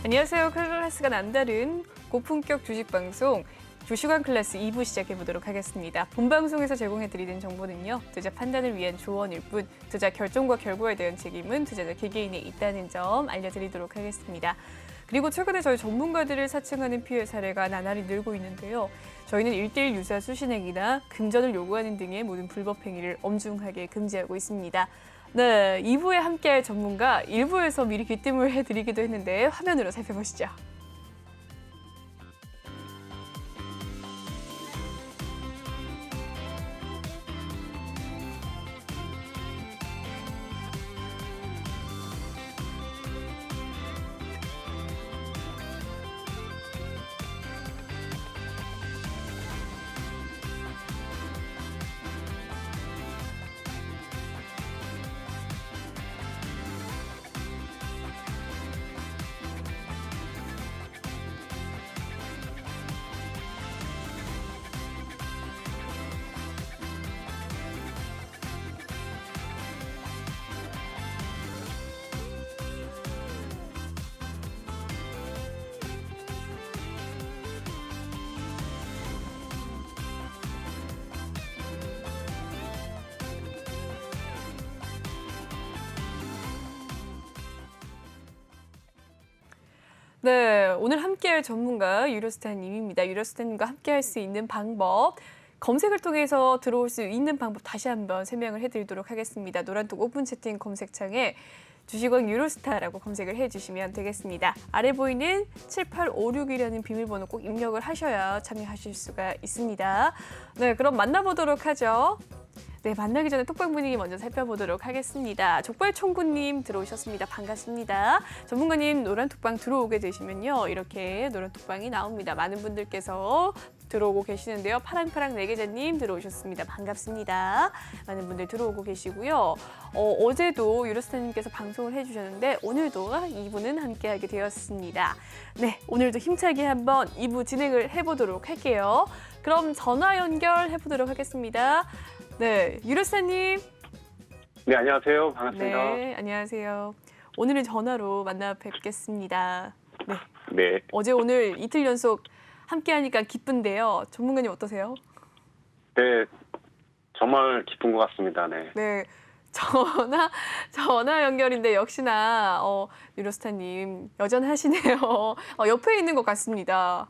안녕하세요. 클래스가 남다른 고품격 주식방송 주식왕 클래스 2부 시작해보도록 하겠습니다. 본방송에서 제공해드리는 정보는요. 투자 판단을 위한 조언일 뿐 투자 결정과 결과에 대한 책임은 투자자 개개인에 있다는 점 알려드리도록 하겠습니다. 그리고 최근에 저희 전문가들을 사칭하는 피해 사례가 나날이 늘고 있는데요. 저희는 1:1 유사 수신행위나 금전을 요구하는 등의 모든 불법 행위를 엄중하게 금지하고 있습니다. 네, 2부에 함께할 전문가 1부에서 미리 귀띔을 해드리기도 했는데 화면으로 살펴보시죠. 네, 오늘 함께할 전문가 유로스타님입니다. 유로스타님과 함께할 수 있는 방법, 검색을 통해서 들어올 수 있는 방법 다시 한번 설명을 해드리도록 하겠습니다. 노란톡 오픈 채팅 검색창에 주식왕 유로스타라고 검색을 해주시면 되겠습니다. 아래 보이는 7856이라는 비밀번호 꼭 입력을 하셔야 참여하실 수가 있습니다. 네, 그럼 만나보도록 하죠. 네, 만나기 전에 톡방 분위기 먼저 살펴보도록 하겠습니다. 족발총구님 들어오셨습니다. 반갑습니다. 전문가님 노란 톡방 들어오게 되시면요. 이렇게 노란 톡방이 나옵니다. 많은 분들께서 들어오고 계시는데요. 파랑파랑 내계자님 들어오셨습니다. 반갑습니다. 많은 분들 들어오고 계시고요. 어제도 유로스타님께서 방송을 해주셨는데 오늘도 2부는 함께하게 되었습니다. 네, 오늘도 힘차게 한번 2부 진행을 해보도록 할게요. 그럼 전화 연결해보도록 하겠습니다. 네, 유로스타님. 네, 안녕하세요. 반갑습니다. 네, 안녕하세요. 오늘은 전화로 만나 뵙겠습니다. 네. 네. 어제 오늘 이틀 연속 함께하니까 기쁜데요. 전문가님 어떠세요? 네, 정말 기쁜 것 같습니다. 네. 네, 전화 연결인데 역시나 유로스타님 여전하시네요. 옆에 있는 것 같습니다.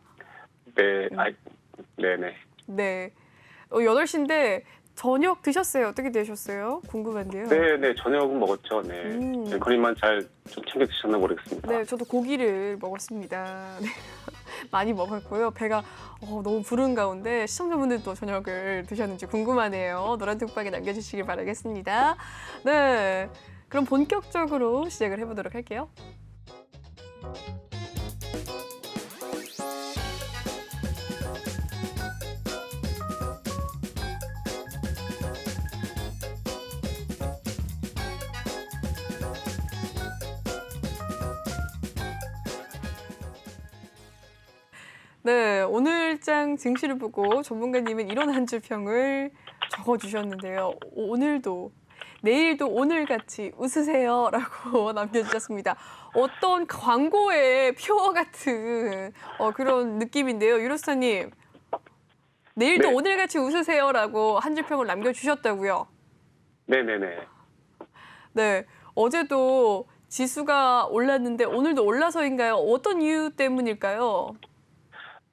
네, 네네. 네, 8시인데 저녁 드셨어요? 어떻게 되셨어요? 궁금한데요. 네, 저녁은 먹었죠. 네. 네, 거리만 잘 좀 챙겨 드셨나 모르겠습니다. 네, 저도 고기를 먹었습니다. 네. 많이 먹었고요. 배가 너무 부른 가운데 시청자분들도 저녁을 드셨는지 궁금하네요. 노란 톡방에 남겨주시길 바라겠습니다. 네, 그럼 본격적으로 시작을 해보도록 할게요. 네, 오늘장 증시를 보고 전문가님은 이런 한 줄 평을 적어주셨는데요. 오늘도, 내일도 오늘같이 웃으세요라고 남겨주셨습니다. 어떤 광고의 표어 같은 그런 느낌인데요. 유로스타님, 내일도 네. 오늘같이 웃으세요라고 한 줄 평을 남겨주셨다고요. 네네네. 네, 어제도 지수가 올랐는데 오늘도 올라서인가요? 어떤 이유 때문일까요?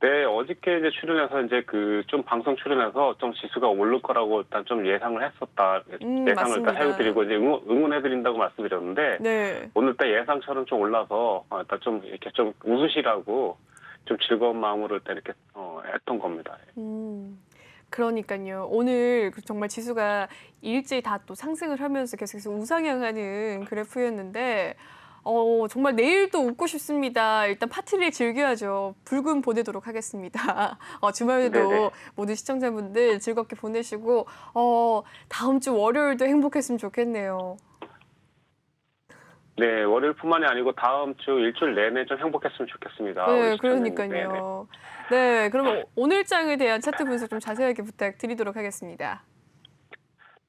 네, 어저께 이제 출연해서 이제 좀 방송 출연해서 좀 지수가 오를 거라고 일단 좀 예상을 했었다. 예상을 맞습니다. 일단 해드리고 이제 응원해드린다고 말씀드렸는데 네. 오늘 딱 예상처럼 좀 올라서 일단 좀 이렇게 좀 웃으시라고 좀 즐거운 마음으로 일단 이렇게 했던 겁니다. 그러니까요. 오늘 정말 지수가 일제히 다 또 상승을 하면서 계속해서 우상향하는 그래프였는데 정말 내일도 웃고 싶습니다. 일단 파티를 즐겨야죠. 불금 보내도록 하겠습니다. 주말에도 네네. 모든 시청자분들 즐겁게 보내시고 다음 주 월요일도 행복했으면 좋겠네요. 네, 월요일뿐만이 아니고 다음 주 일주일 내내 좀 행복했으면 좋겠습니다. 네, 우리 시청자님. 그러니까요. 네, 그러면 오늘장에 대한 차트 분석 좀 자세하게 부탁드리도록 하겠습니다.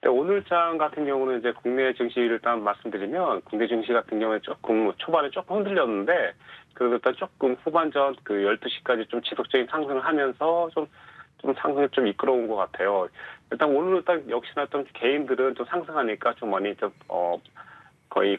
오늘장 같은 경우는 이제 국내 증시를 일단 말씀드리면 국내 증시 같은 경우에 조금 초반에 조금 흔들렸는데 그래도 일단 조금 후반전 그 12시까지 좀 지속적인 상승을 하면서 좀 상승을 좀 이끌어온 것 같아요. 일단 오늘 일단 역시나 좀 개인들은 좀 상승하니까 좀 많이 거의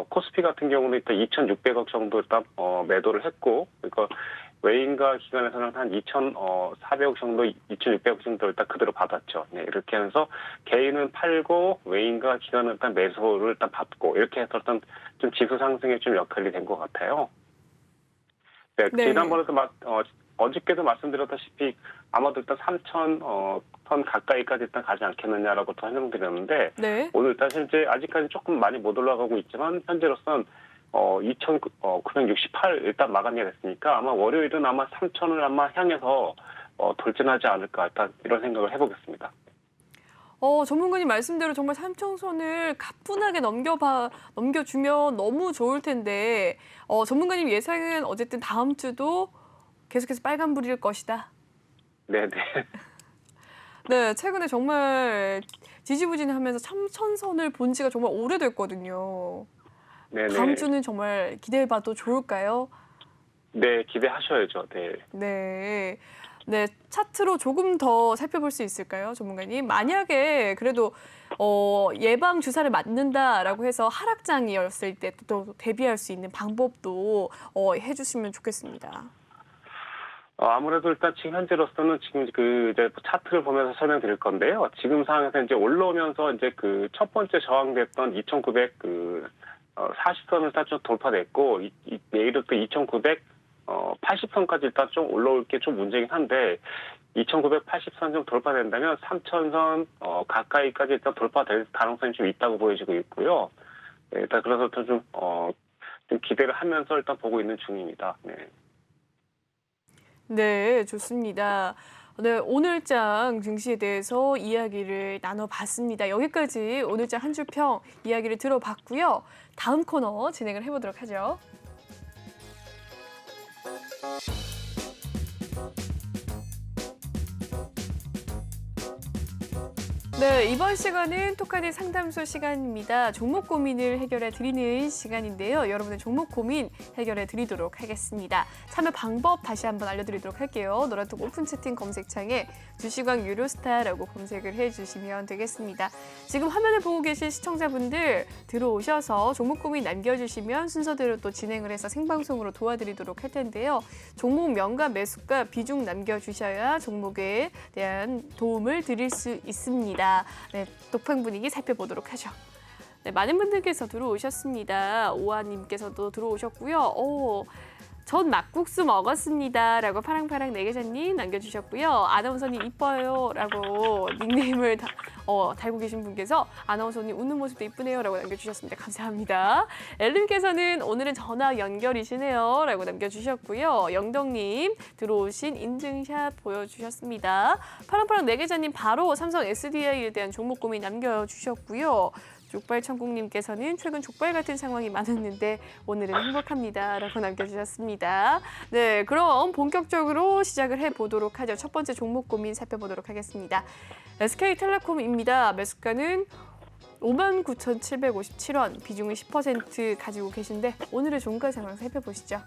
코스피 같은 경우는 일단 2,600억 정도 일단 매도를 했고, 그러니까 외인과 기관에서는 한 2,400억 정도, 2,600억 정도 일단 그대로 받았죠. 네, 이렇게 하면서 개인은 팔고 외인과 기관은 일단 매수를 일단 받고 이렇게 해서 일단 좀 지수 상승에 좀 역할이 된 것 같아요. 네, 네. 지난번에도 어저께도 말씀드렸다시피 아마도 일단 3,000 선 가까이까지 일단 가지 않겠느냐라고 또 설명드렸는데 네. 오늘 일단 현재 아직까지 조금 많이 못 올라가고 있지만 현재로선 2,968 일단 마감이 됐으니까 아마 월요일은 아마 3,000을 아마 향해서 돌진하지 않을까 일단 이런 생각을 해보겠습니다. 전문가님 말씀대로 정말 삼청선을 가뿐하게 넘겨주면 너무 좋을 텐데, 전문가님 예상은 어쨌든 다음 주도 계속해서 빨간불일 것이다. 네네. 네, 최근에 정말 지지부진하면서 삼천선을 본 지가 정말 오래됐거든요. 네네. 다음 주는 정말 기대해봐도 좋을까요? 네, 기대하셔야죠. 네. 네. 네, 차트로 조금 더 살펴볼 수 있을까요, 전문가님? 만약에 그래도 예방 주사를 맞는다라고 해서 하락장이었을 때 또 대비할 수 있는 방법도 해주시면 좋겠습니다. 아무래도 일단 지금 현재로서는 지금 이제 차트를 보면서 설명드릴 건데요. 지금 상황에서 이제 올라오면서 이제 그 첫 번째 저항됐던 2,900 40선을 일단 좀 돌파됐고, 내일은 또 2,900 80선까지 일단 좀 올라올 게 좀 문제긴 한데, 2,980선 좀 돌파된다면 3,000선 가까이까지 일단 돌파될 가능성이 좀 있다고 보여지고 있고요. 네, 일단 그래서 좀 기대를 하면서 일단 보고 있는 중입니다. 네. 네, 좋습니다. 네, 오늘장 증시에 대해서 이야기를 나눠봤습니다. 여기까지 오늘장 한 줄 평 이야기를 들어봤고요. 다음 코너 진행을 해보도록 하죠. 네, 이번 시간은 토카디 상담소 시간입니다. 종목 고민을 해결해 드리는 시간인데요. 여러분의 종목 고민 해결해 드리도록 하겠습니다. 참여 방법 다시 한번 알려드리도록 할게요. 노란톡 오픈 채팅 검색창에 주식왕 유료스타라고 검색을 해주시면 되겠습니다. 지금 화면을 보고 계신 시청자분들 들어오셔서 종목 고민 남겨주시면 순서대로 또 진행을 해서 생방송으로 도와드리도록 할 텐데요. 종목 명과 매수가 비중 남겨주셔야 종목에 대한 도움을 드릴 수 있습니다. 네, 독팡 분위기 살펴보도록 하죠. 네, 많은 분들께서 들어오셨습니다. 오하님께서도 들어오셨고요. 전 막국수 먹었습니다. 라고 파랑파랑 내계자님 남겨주셨고요. 아나운서님 이뻐요. 라고 닉네임을 달고 계신 분께서 아나운서님 웃는 모습도 이쁘네요. 라고 남겨주셨습니다. 감사합니다. 엘림께서는 오늘은 전화 연결이시네요. 라고 남겨주셨고요. 영덕님 들어오신 인증샷 보여주셨습니다. 파랑파랑 내계자님 바로 삼성 SDI에 대한 종목 고민 남겨주셨고요. 족발천국님께서는 최근 족발 같은 상황이 많았는데 오늘은 행복합니다. 라고 남겨주셨습니다. 네, 그럼 본격적으로 시작을 해보도록 하죠. 첫 번째 종목 고민 살펴보도록 하겠습니다. SK텔레콤입니다. 매수가는 59,757원, 비중은 10% 가지고 계신데 오늘의 종가 상황 살펴보시죠.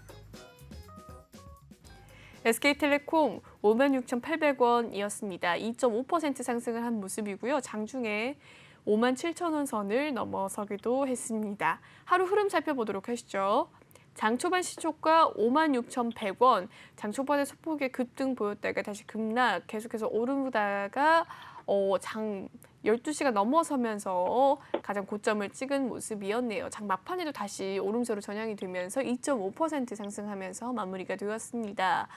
SK텔레콤 56,800원이었습니다. 2.5% 상승을 한 모습이고요. 장중에 57,000원 선을 넘어서기도 했습니다. 하루 흐름 살펴보도록 하시죠. 장 초반 시초가 56,100원, 장 초반에 소폭의 급등 보였다가 다시 급락, 계속해서 오르다가 장 12시가 넘어서면서 가장 고점을 찍은 모습이었네요. 장 막판에도 다시 오름세로 전향이 되면서 2.5% 상승하면서 마무리가 되었습니다.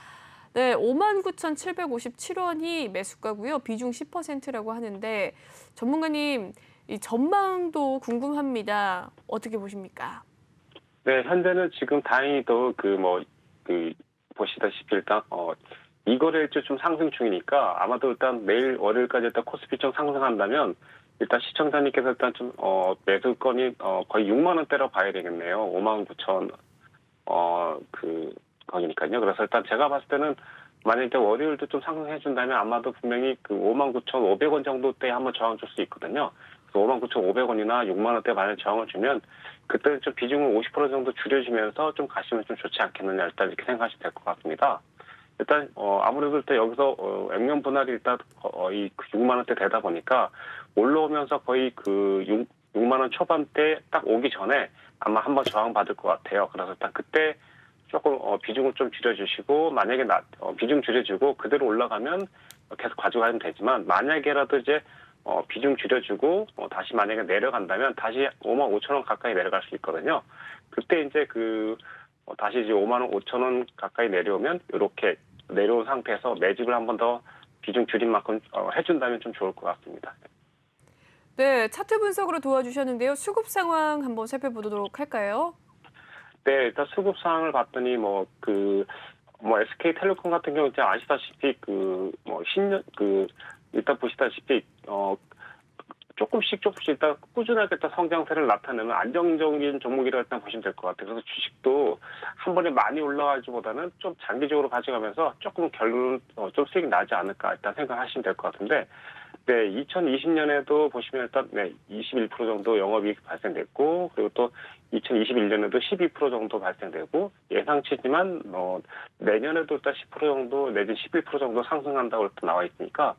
네, 59,757원이 매수가고요. 비중 10%라고 하는데 전문가님 이 전망도 궁금합니다. 어떻게 보십니까? 네, 현재는 지금 다행히도 보시다시피 일단 이거래일주 좀 상승 중이니까 아마도 일단 내일 월요일까지 일단 코스피 좀 상승한다면 일단 시청자님께서 일단 좀 매수건이 거의 6만 원대로 봐야 되겠네요. 59,000 거기니까요. 그래서 일단 제가 봤을 때는 만약에 월요일도 좀 상승해 준다면 아마도 분명히 그 59,500원 정도대에 한번 저항 줄 수 있거든요. 그래서 59,500원이나 6만 원대 만약 저항을 주면 그때는 좀 비중을 50% 정도 줄여주면서 좀 가시면 좀 좋지 않겠느냐 일단 이렇게 생각하시면 될 것 같습니다. 일단 아무래도 일단 여기서 액면 분할이 일단 거의 그 6만 원대 되다 보니까 올라오면서 거의 그 6만 원 초반대 딱 오기 전에 아마 한번 저항 받을 것 같아요. 그래서 일단 그때 조금 비중을 좀 줄여주시고 만약에 비중 줄여주고 그대로 올라가면 계속 가져가면 되지만 만약에라도 이제 비중 줄여주고 다시 만약에 내려간다면 다시 5만 5천 원 가까이 내려갈 수 있거든요. 그때 이제 다시 이제 5만 원 5천 원 가까이 내려오면 이렇게 내려온 상태에서 매집을 한 번 더 비중 줄인 만큼 해준다면 좀 좋을 것 같습니다. 네, 차트 분석으로 도와주셨는데요. 수급 상황 한번 살펴보도록 할까요? 네, 일단 수급 상황을 봤더니 SK텔레콤 같은 경우 이제 아시다시피 일단 보시다시피 조금씩 일단 꾸준하게 일단 성장세를 나타내는 안정적인 종목이라고 일단 보시면 될 것 같아요. 그래서 주식도 한 번에 많이 올라가기보다는 좀 장기적으로 가져가면서 조금 결론은 좀 수익이 나지 않을까 일단 생각하시면 될 것 같은데, 네, 2020년에도 보시면 일단 21% 정도 영업이익이 발생됐고, 그리고 또 2021년에도 12% 정도 발생되고, 예상치지만 내년에도 일단 10% 정도 내지 11% 정도 상승한다고 일단 나와 있으니까,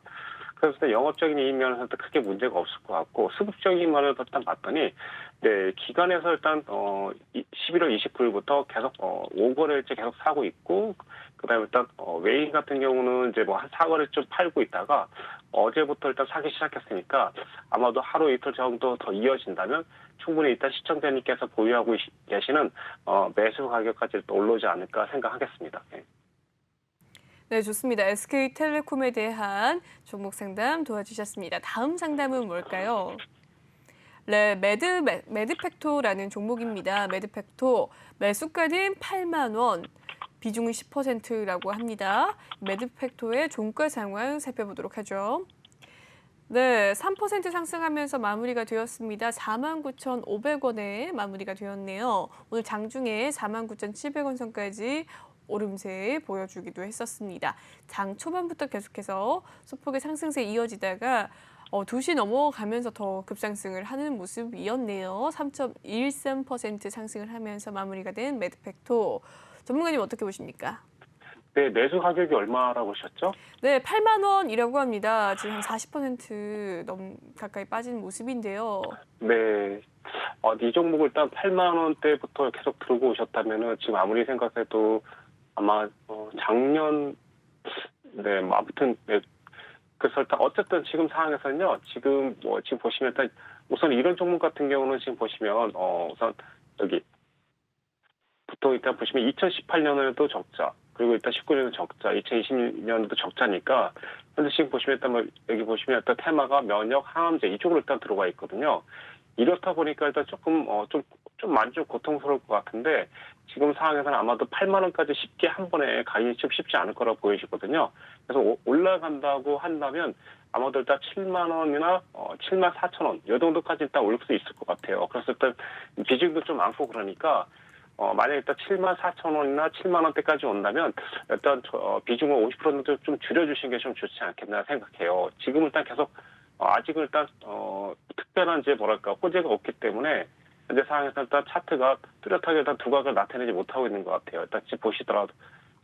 그래서 영업적인 이익 면에서도 크게 문제가 없을 것 같고, 수급적인 면을 일단 봤더니, 네, 기관에서 일단 11월 29일부터 계속 5거래일째 계속 사고 있고, 그다음에 일단 외인 같은 경우는 이제 한 4거래쯤 팔고 있다가 어제부터 일단 사기 시작했으니까 아마도 하루 이틀 정도 더 이어진다면 충분히 일단 시청자님께서 보유하고 계시는 매수 가격까지 올라오지 않을까 생각하겠습니다. 네. 네, 좋습니다. SK텔레콤에 대한 종목 상담 도와주셨습니다. 다음 상담은 뭘까요? 네, 매드팩토라는 종목입니다. 매드팩토 매수가는 8만 원, 비중은 10%라고 합니다. 매드팩토의 종가 상황 살펴보도록 하죠. 네, 3% 상승하면서 마무리가 되었습니다. 49,500원에 마무리가 되었네요. 오늘 장중에 49,700원 선까지 오름세 보여주기도 했었습니다. 장 초반부터 계속해서 소폭의 상승세 이어지다가 2시 넘어가면서 더 급상승을 하는 모습이었네요. 3.13% 상승을 하면서 마무리가 된 매드팩토. 전문가님 어떻게 보십니까? 네, 매수 가격이 얼마라고 하셨죠? 네, 8만 원이라고 합니다. 지금 한 40% 가까이 빠진 모습인데요. 네. 이 종목을 일단 8만 원대부터 계속 들고 오셨다면은 지금 아무리 생각해도 아마 작년 아무튼 네. 그래서 일단 어쨌든 지금 상황에서는요. 지금 보시면 일단 우선 이런 종목 같은 경우는 지금 보시면 우선 여기 보통 일단 보시면 2018년에도 적자, 그리고 일단 19년도 적자, 2020년도 적자니까 현재 지금 보시면 일단 여기 보시면 일단 테마가 면역, 항암제 이쪽으로 일단 들어가 있거든요. 이렇다 보니까 일단 조금 좀 많이 좀 고통스러울 것 같은데 지금 상황에서는 아마도 8만 원까지 쉽게 한 번에 가기 좀 쉽지 않을 거라고 보이시거든요. 그래서 올라간다고 한다면 아마도 일단 7만 원이나 7만 4천 원, 이 정도까지 일단 올릴 수 있을 것 같아요. 그래서 일단 비중도 좀 많고 그러니까 만약에 일단 7만 4천 원이나 7만 원대까지 온다면 일단 비중을 50% 정도 좀 줄여주시는 게 좀 좋지 않겠나 생각해요. 지금 일단 계속 아직은 일단 특별한 이제 호재가 없기 때문에 현재 상황에서 일단 차트가 뚜렷하게 일단 두각을 나타내지 못하고 있는 것 같아요. 일단 지금 보시더라도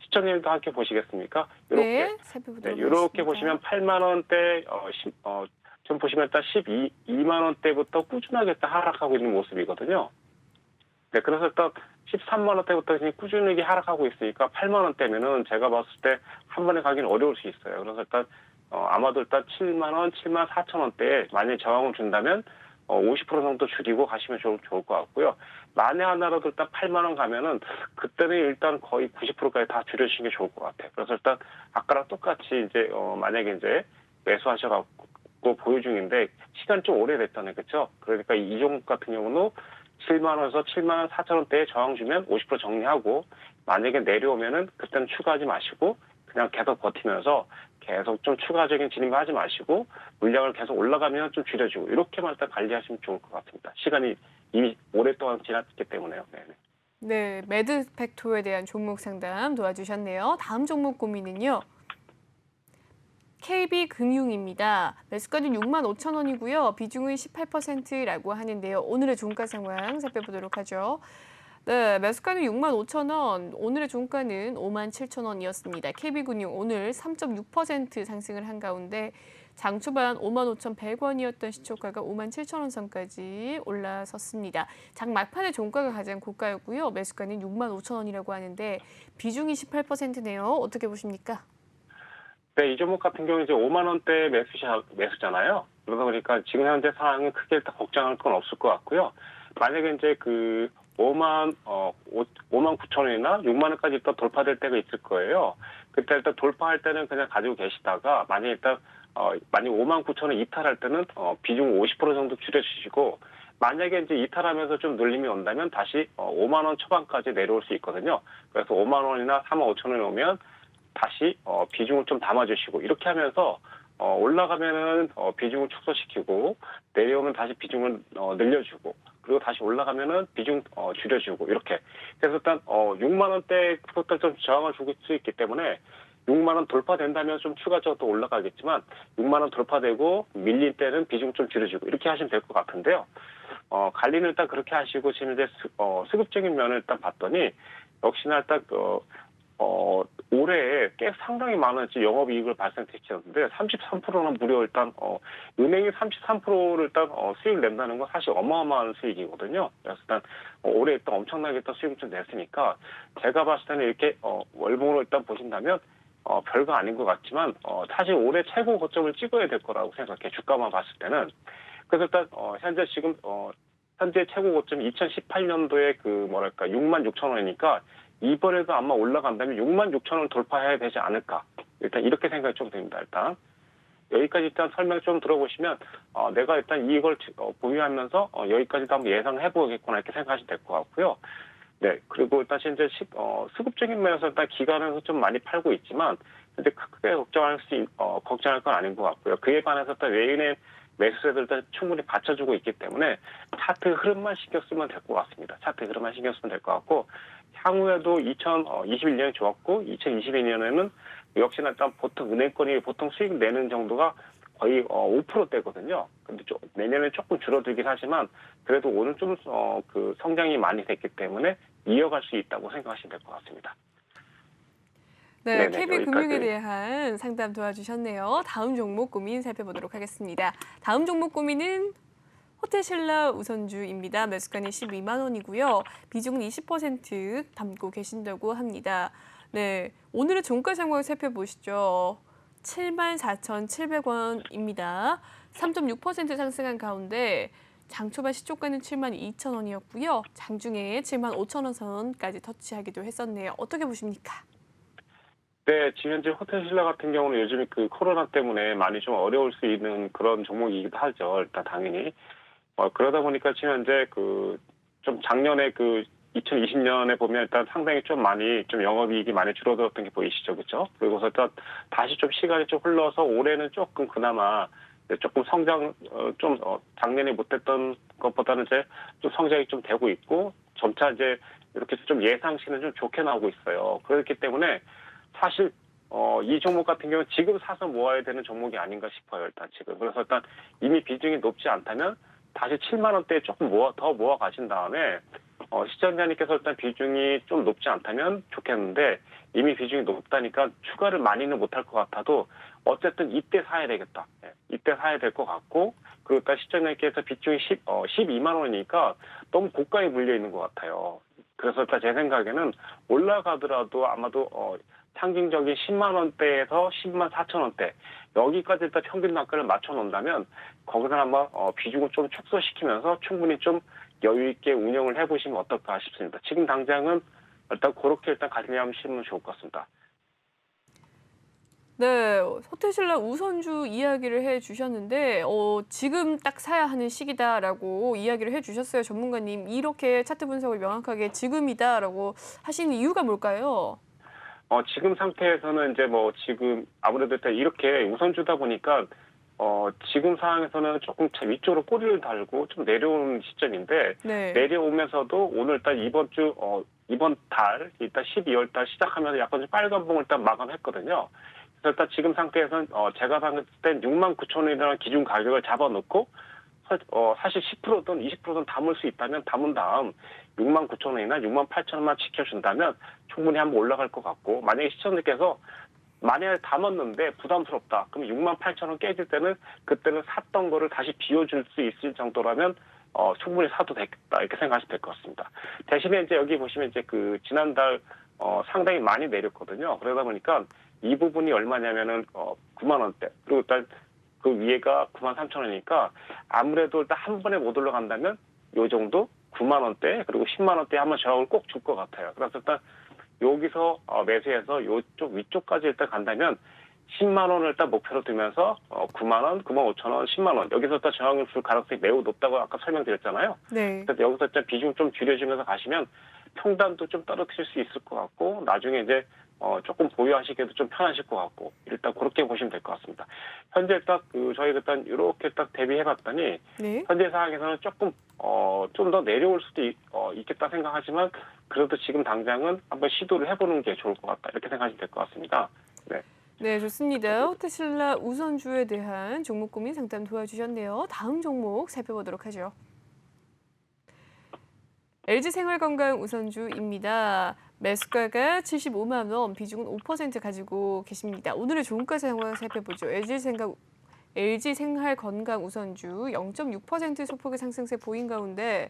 시청자님도 함께 보시겠습니까? 이렇게 네, 살펴보도록 이렇게 하겠습니다. 보시면 8만 원대 좀 보시면 일단 12만 원대부터 꾸준하게 일단 하락하고 있는 모습이거든요. 네, 그래서 일단 13만 원대부터 꾸준히 하락하고 있으니까 8만 원대면은 제가 봤을 때 한 번에 가기는 어려울 수 있어요. 그래서 일단 아마도 일단 7만 원, 7만 4천 원대에 만약에 저항을 준다면 50% 정도 줄이고 가시면 좋을 것 같고요. 만에 하나라도 일단 8만 원 가면은 그때는 일단 거의 90%까지 다 줄여주시는 게 좋을 것 같아요. 그래서 일단 아까랑 똑같이 이제 만약에 이제 매수하셔갖고 보유 중인데 시간이 좀 오래됐잖아요, 그렇죠? 그러니까 이 종목 같은 경우는 7만 원에서 7만 4천 원대에 저항 주면 50% 정리하고 만약에 내려오면은 그때는 추가하지 마시고 그냥 계속 버티면서 계속 좀 추가적인 진입하지 마시고 물량을 계속 올라가면 좀 줄여주고 이렇게만 일단 관리하시면 좋을 것 같습니다. 시간이 이미 오랫동안 지났기 때문에요. 네네. 네, 매드팩토에 대한 종목 상담 도와주셨네요. 다음 종목 고민은요. KB금융입니다. 매수가는 6만 5천 원이고요. 비중은 18%라고 하는데요. 오늘의 종가 상황 살펴보도록 하죠. 네, 매수가는 6만 5천 원, 오늘의 종가는 5만 7천 원이었습니다. KB금융 오늘 3.6% 상승을 한 가운데 장 초반 5만 5,100원이었던 시초가가 5만 7천 원 선까지 올라섰습니다. 장 막판의 종가가 가장 고가였고요. 매수가는 6만 5천 원이라고 하는데 비중이 18%네요. 어떻게 보십니까? 네, 이 종목 같은 경우는 이제 5만 원대 매수잖아요. 그러다 보니까 지금 현재 상황은 크게 일단 걱정할 건 없을 것 같고요. 만약에 이제 그 5만 9천 원이나 6만 원까지 일단 돌파될 때가 있을 거예요. 그때 일단 돌파할 때는 그냥 가지고 계시다가 만약에 일단 만약 5만 9천 원 이탈할 때는 비중 50% 정도 줄여주시고 만약에 이제 이탈하면서 좀 눌림이 온다면 다시 5만 원 초반까지 내려올 수 있거든요. 그래서 5만 원이나 4만 5천 원이 오면 다시 비중을 좀 담아주시고 이렇게 하면서 올라가면은 비중을 축소시키고 내려오면 다시 비중을 늘려주고 그리고 다시 올라가면은 비중 줄여주고 이렇게 그래서 일단 6만 원대부터 좀 저항을 줄 수 있기 때문에 6만 원 돌파된다면 좀 추가적으로 또 올라가겠지만 6만 원 돌파되고 밀릴 때는 비중 좀 줄여주고 이렇게 하시면 될 것 같은데요. 관리는 일단 그렇게 하시고 지금 이제 수급적인 면을 일단 봤더니 역시나 일단 올해 꽤 상당히 많은 영업이익을 발생시켰는데 33%는 무려 일단 은행이 33%를 일단 수익을 낸다는 건 사실 어마어마한 수익이거든요. 그래서 일단 올해 일단 엄청나게 일단 수익을 좀 냈으니까 제가 봤을 때는 이렇게 월봉으로 일단 보신다면 별거 아닌 것 같지만 사실 올해 최고 고점을 찍어야 될 거라고 생각해 주가만 봤을 때는. 그래서 일단 현재 지금 현재 최고 고점 2018년도에 그 뭐랄까 6만 6천 원이니까 이번에도 아마 올라간다면 6만 6천 원을 돌파해야 되지 않을까. 일단 이렇게 생각이 좀 됩니다. 일단 여기까지 일단 설명 좀 들어보시면 내가 일단 이걸 보유하면서 여기까지도 한번 예상을 해보겠구나 이렇게 생각하시면 될 것 같고요. 네, 그리고 일단 현재 수급적인 면에서 일단 기관에서 좀 많이 팔고 있지만 근데 크게 걱정할 건 아닌 것 같고요. 그에 반해서 또 외인의 매수세들 일단 충분히 받쳐주고 있기 때문에 차트 흐름만 신경 쓰면 될 것 같습니다. 차트 흐름만 신경 쓰면 될 것 같고 향후에도 2021년이 좋았고 2022년에는 역시나 일단 보통 은행권이 보통 수익 내는 정도가 거의 5%대거든요. 근데 내년에 조금 줄어들긴 하지만 그래도 오늘 좀 그 성장이 많이 됐기 때문에 이어갈 수 있다고 생각하시면 될 것 같습니다. 네, 네네, KB금융에 여기까지. 대한 상담 도와주셨네요. 다음 종목 고민 살펴보도록 하겠습니다. 다음 종목 고민은 호텔신라 우선주입니다. 매수가는 12만 원이고요. 비중은 20% 담고 계신다고 합니다. 네, 오늘의 종가 상황 살펴보시죠. 74,700원입니다. 3.6% 상승한 가운데 장 초반 시초가는 7만 2천 원이었고요. 장중에 7만 5천 원 선까지 터치하기도 했었네요. 어떻게 보십니까? 네, 지금 현재 호텔신라 같은 경우는 요즘 그 코로나 때문에 많이 좀 어려울 수 있는 그런 종목이기도 하죠. 일단 당연히. 그러다 보니까 지금 현재 좀 작년에 2020년에 보면 일단 상당히 좀 많이 좀 영업이익이 많이 줄어들었던 게 보이시죠, 그렇죠? 그리고서 일단 다시 좀 시간이 좀 흘러서 올해는 조금 그나마 조금 성장 작년에 못했던 것보다는 이제 좀 성장이 좀 되고 있고 점차 이제 이렇게 좀 예상치는 좀 좋게 나오고 있어요. 그렇기 때문에 사실 이 종목 같은 경우는 지금 사서 모아야 되는 종목이 아닌가 싶어요, 일단 지금. 그래서 일단 이미 비중이 높지 않다면 다시 7만 원대에 조금 더 모아 가신 다음에 시청자님께서 일단 비중이 좀 높지 않다면 좋겠는데 이미 비중이 높다니까 추가를 많이는 못할 것 같아도 어쨌든 이때 사야 되겠다. 예, 이때 사야 될 것 같고 그리고 일단 시청자님께서 비중이 12만 원이니까 너무 고가에 물려 있는 것 같아요. 그래서 일단 제 생각에는 올라가더라도 아마도 상징적인 10만 원대에서 10만 4천 원대 여기까지 일단 평균 단가를 맞춰 놓는다면 거기서 한번 비중을 좀 축소시키면서 충분히 좀 여유 있게 운영을 해보시면 어떨까 싶습니다. 지금 당장은 일단 그렇게 일단 가시면 좋을 것 같습니다. 네, 호텔신라 우선주 이야기를 해주셨는데 지금 딱 사야 하는 시기다라고 이야기를 해주셨어요. 전문가님. 이렇게 차트 분석을 명확하게 지금이다라고 하시는 이유가 뭘까요? 지금 상태에서는 이제 지금 아무래도 일단 이렇게 우선주다 보니까 지금 상황에서는 조금 위쪽으로 꼬리를 달고 좀 내려오는 시점인데 네. 내려오면서도 오늘 일단 이번 달 일단 12월 달 시작하면서 약간 좀 빨간봉을 일단 마감했거든요. 그래서 일단 지금 상태에서는 제가 봤을 땐 6만 9천 원이라는 기준 가격을 잡아놓고 사실 10%든 20%든 담을 수 있다면 담은 다음 6만 9천 원이나 6만 8천 원만 지켜준다면 충분히 한번 올라갈 것 같고, 만약에 시청자께서 만약에 담았는데 부담스럽다, 그럼 6만 8천 원 깨질 때는 그때는 샀던 거를 다시 비워줄 수 있을 정도라면 충분히 사도 되겠다, 이렇게 생각하시면 될 것 같습니다. 대신에 이제 여기 보시면 이제 그 지난달 상당히 많이 내렸거든요. 그러다 보니까 이 부분이 얼마냐면은 9만 원대, 그리고 일단 그 위에가 9만 3천 원이니까 아무래도 일단 한 번에 못 올라간다면 요 정도 9만 원대 그리고 10만 원대 한번 저항을 꼭 줄 것 같아요. 그래서 일단 여기서 매수해서 요쪽 위쪽까지 일단 간다면 10만 원을 일단 목표로 두면서 9만 원, 9만 5천 원, 10만 원 여기서 일단 저항을 줄 가능성이 매우 높다고 아까 설명드렸잖아요. 네. 그래서 여기서 일단 비중 좀 줄여주면서 가시면 평단도 좀 떨어뜨릴 수 있을 것 같고, 나중에 이제 조금 보유하시기에도 좀 편하실 것 같고, 일단 그렇게 보시면 될 것 같습니다. 현재 딱 저희가 일단 이렇게 딱 대비해봤더니 네. 현재 상황에서는 조금 좀 더 내려올 수도 있겠다 생각하지만, 그래도 지금 당장은 한번 시도를 해보는 게 좋을 것 같다, 이렇게 생각하시면 될 것 같습니다. 네. 네, 좋습니다. 테슬라 우선주에 대한 종목 고민 상담 도와주셨네요. 다음 종목 살펴보도록 하죠. LG생활건강 우선주입니다. 매수가가 75만 원, 비중은 5% 가지고 계십니다. 오늘의 종가 상황 살펴보죠. LG생활건강 우선주 0.6% 소폭의 상승세 보인 가운데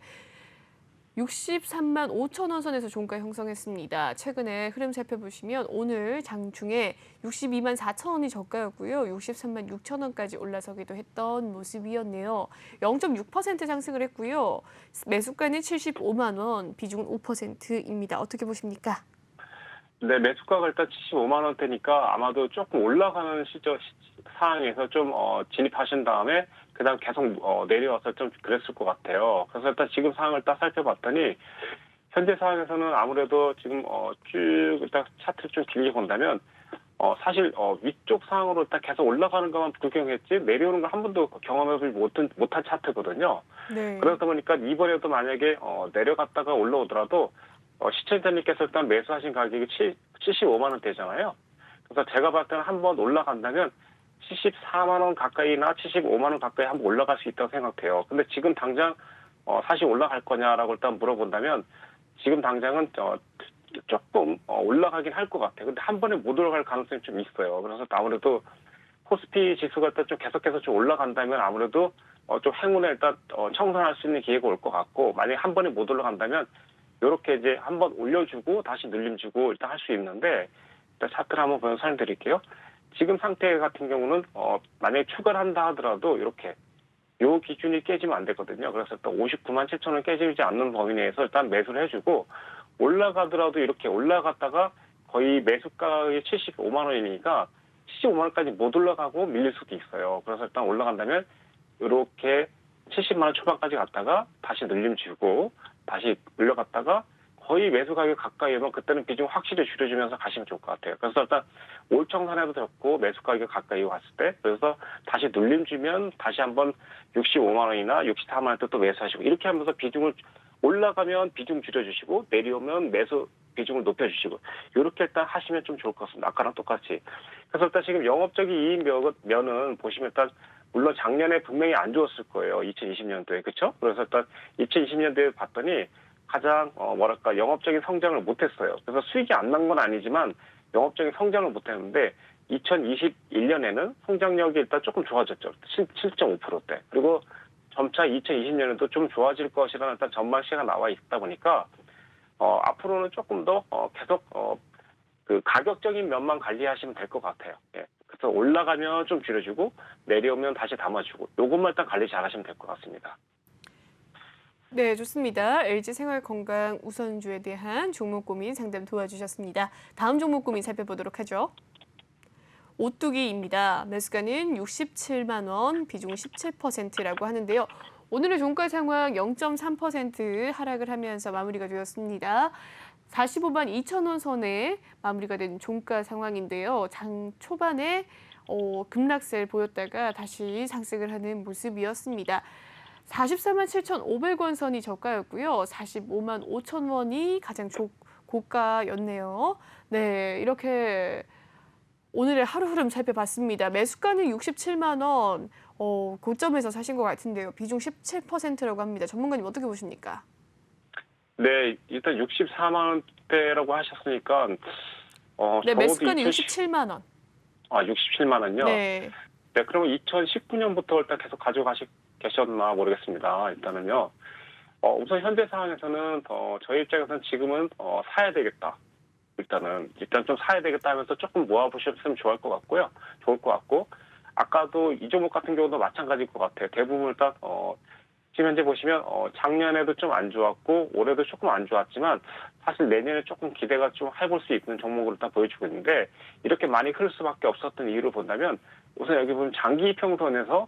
63만 5천 원 선에서 종가 형성했습니다. 최근에 흐름 살펴보시면 오늘 장중에 62만 4천 원이 저가였고요. 63만 6천 원까지 올라서기도 했던 모습이었네요. 0.6% 상승을 했고요. 매수가는 75만 원, 비중은 5%입니다. 어떻게 보십니까? 네, 매수가가 일단 75만 원대니까 아마도 조금 올라가는 상황에서 좀 진입하신 다음에 그다음 계속 내려와서 좀 그랬을 것 같아요. 그래서 일단 지금 상황을 딱 살펴봤더니 현재 상황에서는 아무래도 지금 쭉 일단 차트를 좀 길게 본다면 사실 위쪽 상황으로 일단 계속 올라가는 것만 구경했지 내려오는 걸 한 번도 경험해보지 못한 차트거든요. 네. 그러다 보니까 이번에도 만약에 내려갔다가 올라오더라도 시청자님께서 일단 매수하신 가격이 75만 원대잖아요. 그래서 제가 봤을 때는 한번 올라간다면 74만 원 가까이나 75만 원 가까이 한번 올라갈 수 있다고 생각돼요. 근데 지금 당장 사실 올라갈 거냐라고 일단 물어본다면 지금 당장은 조금 올라가긴 할 것 같아요. 근데 한 번에 못 올라갈 가능성이 좀 있어요. 그래서 아무래도 코스피 지수가 일단 좀 계속해서 좀 올라간다면 아무래도 좀 행운에 일단 청산할 수 있는 기회가 올 것 같고, 만약에 한 번에 못 올라간다면 이렇게 이제 한번 올려주고 다시 늘림 주고 일단 할 수 있는데, 일단 차트를 한번 보여서 설명드릴게요. 지금 상태 같은 경우는 만약에 추가를 한다 하더라도 이렇게 요 기준이 깨지면 안 되거든요. 그래서 일단 59만 7천 원 깨지지 않는 범위 내에서 일단 매수를 해주고, 올라가더라도 이렇게 올라갔다가 거의 매수가의 75만 원이니까 75만 원까지 못 올라가고 밀릴 수도 있어요. 그래서 일단 올라간다면 이렇게 70만 원 초반까지 갔다가 다시 늘림 주고 다시 올려갔다가 거의 매수 가격 가까이 오면 그때는 비중 확실히 줄여주면서 가시면 좋을 것 같아요. 그래서 일단 올청산해도 좋고 매수 가격 가까이 왔을 때 그래서 다시 눌림 주면 다시 한번 65만 원이나 64만 원대 또 매수하시고, 이렇게 하면서 비중을 올라가면 비중 줄여주시고 내려오면 매수 비중을 높여주시고, 이렇게 일단 하시면 좀 좋을 것 같습니다. 아까랑 똑같이. 그래서 일단 지금 영업적인 이익 면은 보시면 일단 물론 작년에 분명히 안 좋았을 거예요. 2020년도에. 그렇죠? 그래서 일단 2020년도에 봤더니 가장 영업적인 성장을 못했어요. 그래서 수익이 안 난 건 아니지만 영업적인 성장을 못했는데 2021년에는 성장력이 일단 조금 좋아졌죠. 7.5%대. 그리고 점차 2020년에도 좀 좋아질 것이라는 일단 전망치가 나와 있다 보니까 앞으로는 조금 더 계속 그 가격적인 면만 관리하시면 될 것 같아요. 예. 그래서 올라가면 좀 줄여주고 내려오면 다시 담아주고, 요것만 일단 관리 잘하시면 될 것 같습니다. 네, 좋습니다. LG생활건강 우선주에 대한 종목 고민 상담 도와주셨습니다. 다음 종목 고민 살펴보도록 하죠. 오뚜기입니다. 매수가는 67만 원, 비중 17%라고 하는데요. 오늘의 종가 상황 0.3% 하락을 하면서 마무리가 되었습니다. 45만 2천 원 선에 마무리가 된 종가 상황인데요. 장 초반에 급락세를 보였다가 다시 상승을 하는 모습이었습니다. 44만 7,500원 선이 저가였고요. 45만 5천 원이 가장 고가였네요. 네, 이렇게 오늘의 하루 흐름 살펴봤습니다. 매수가는 67만 원, 고점에서 사신 것 같은데요. 비중 17%라고 합니다. 전문가님 어떻게 보십니까? 네, 일단 64만 원대라고 하셨으니까 네, 적어도 매수가는 67만 원. 67만 원요. 네. 네, 그러면 2019년부터 일단 계속 가지고 계셨나 모르겠습니다. 일단은요. 우선 현재 상황에서는 저희 입장에서는 지금은 사야 되겠다. 일단 좀 사야 되겠다 하면서 조금 모아보셨으면 좋을 것 같고, 아까도 이 종목 같은 경우도 마찬가지일 것 같아요. 대부분 일단 지금 현재 보시면 작년에도 좀 안 좋았고 올해도 조금 안 좋았지만 사실 내년에 조금 기대가 좀 해볼 수 있는 종목으로 일단 보여주고 있는데, 이렇게 많이 흐를 수밖에 없었던 이유를 본다면 우선 여기 보면 장기 평선에서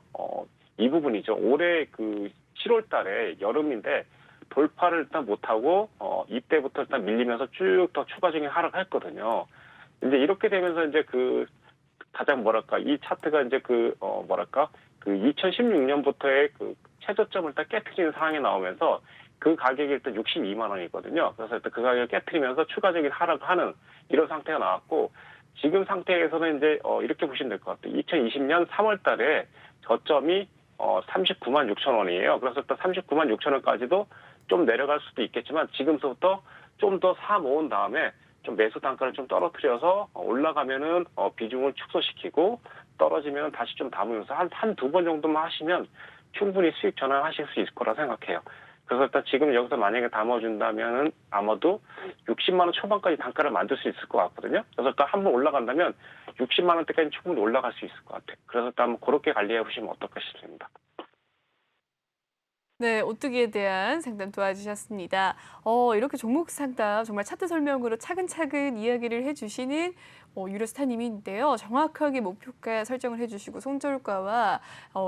이 부분이죠. 올해 그 7월 달에 여름인데 돌파를 일단 못하고 이때부터 일단 밀리면서 쭉 더 추가적인 하락했거든요. 이제 이렇게 되면서 이제 그 가장 이 차트가 이제 그 2016년부터의 그 최저점을 일단 깨트리는 상황이 나오면서 그 가격이 일단 62만 원이거든요. 그래서 일단 그 가격을 깨트리면서 추가적인 하락을 하는 이런 상태가 나왔고, 지금 상태에서는 이제 이렇게 보시면 될 것 같아요. 2020년 3월 달에 저점이 39만 6천 원이에요. 그래서 일단 39만 6천 원까지도 좀 내려갈 수도 있겠지만 지금부터 좀 더 사 모은 다음에 좀 매수 단가를 좀 떨어뜨려서 올라가면은 비중을 축소시키고 떨어지면 다시 좀 담으면서 한 두 번 정도만 하시면 충분히 수익 전환하실 수 있을 거라 생각해요. 그래서 일단 지금 여기서 만약에 담아준다면은 아마도 60만 원 초반까지 단가를 만들 수 있을 것 같거든요. 그래서 일단 한번 올라간다면 60만 원대까지 충분히 올라갈 수 있을 것 같아요. 그래서 일단 한번 그렇게 관리해 보시면 어떨까 싶습니다. 네, 오뚜기에 대한 상담 도와주셨습니다. 이렇게 종목 상담 정말 차트 설명으로 차근차근 이야기를 해주시는 유로스타님인데요. 정확하게 목표가 설정을 해주시고 손절가와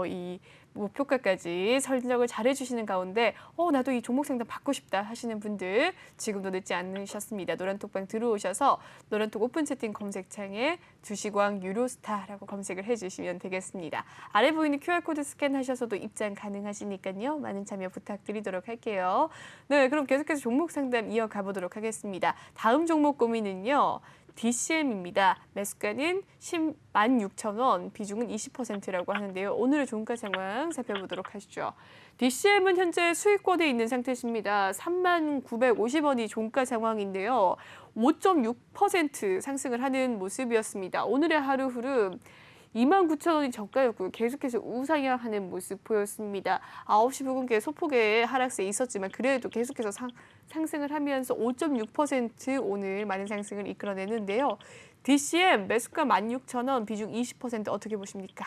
이 목표가까지 설정을 잘 해주시는 가운데 나도 이 종목 상담 받고 싶다 하시는 분들 지금도 늦지 않으셨습니다. 노란톡방 들어오셔서 노란톡 오픈 채팅 검색창에 주식왕 유로스타라고 검색을 해주시면 되겠습니다. 아래 보이는 QR코드 스캔하셔서도 입장 가능하시니까요. 많은 참여 부탁드리도록 할게요. 네, 그럼 계속해서 종목 상담 이어가 보도록 하겠습니다. 다음 종목 고민은요. DCM입니다. 매수가는 16,000원, 비중은 20%라고 하는데요. 오늘의 종가 상황 살펴보도록 하시죠. DCM은 현재 수익권에 있는 상태십니다. 39,950원이 종가 상황인데요. 5.6% 상승을 하는 모습이었습니다. 오늘의 하루 흐름 29,000원이 저가였고요. 계속해서 우상향하는 모습 보였습니다. 9시 부근께 소폭의 하락세 있었지만 그래도 계속해서 상승을 하면서 5.6% 오늘 많은 상승을 이끌어내는데요. DCM 매수가 16,000원, 비중 20% 어떻게 보십니까?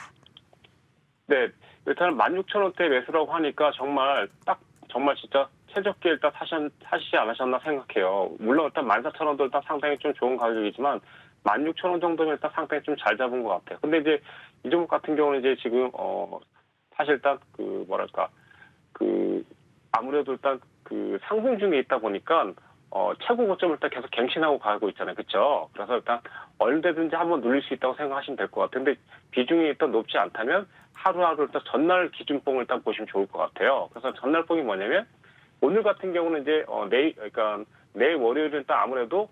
네, 일단 16,000원대 매수라고 하니까 정말 진짜 최저가 일단 사시지 않으셨나 생각해요. 물론 일단 14,000원도 일단 상당히 좀 좋은 가격이지만 16,000원 정도면 일단 상당히 좀 잘 잡은 것 같아요. 근데 이제 이 종목 같은 경우는 이제 지금 사실 일단 아무래도 일단 그 상승 중에 있다 보니까 최고 고점을 일단 계속 갱신하고 가고 있잖아요. 그렇죠? 그래서 일단 언제든지 한번 눌릴 수 있다고 생각하시면 될 것 같아요. 근데 비중이 일단 높지 않다면 하루하루 일단 전날 기준봉을 일단 보시면 좋을 것 같아요. 그래서 전날봉이 뭐냐면 오늘 같은 경우는 이제 내일 월요일은 일단 아무래도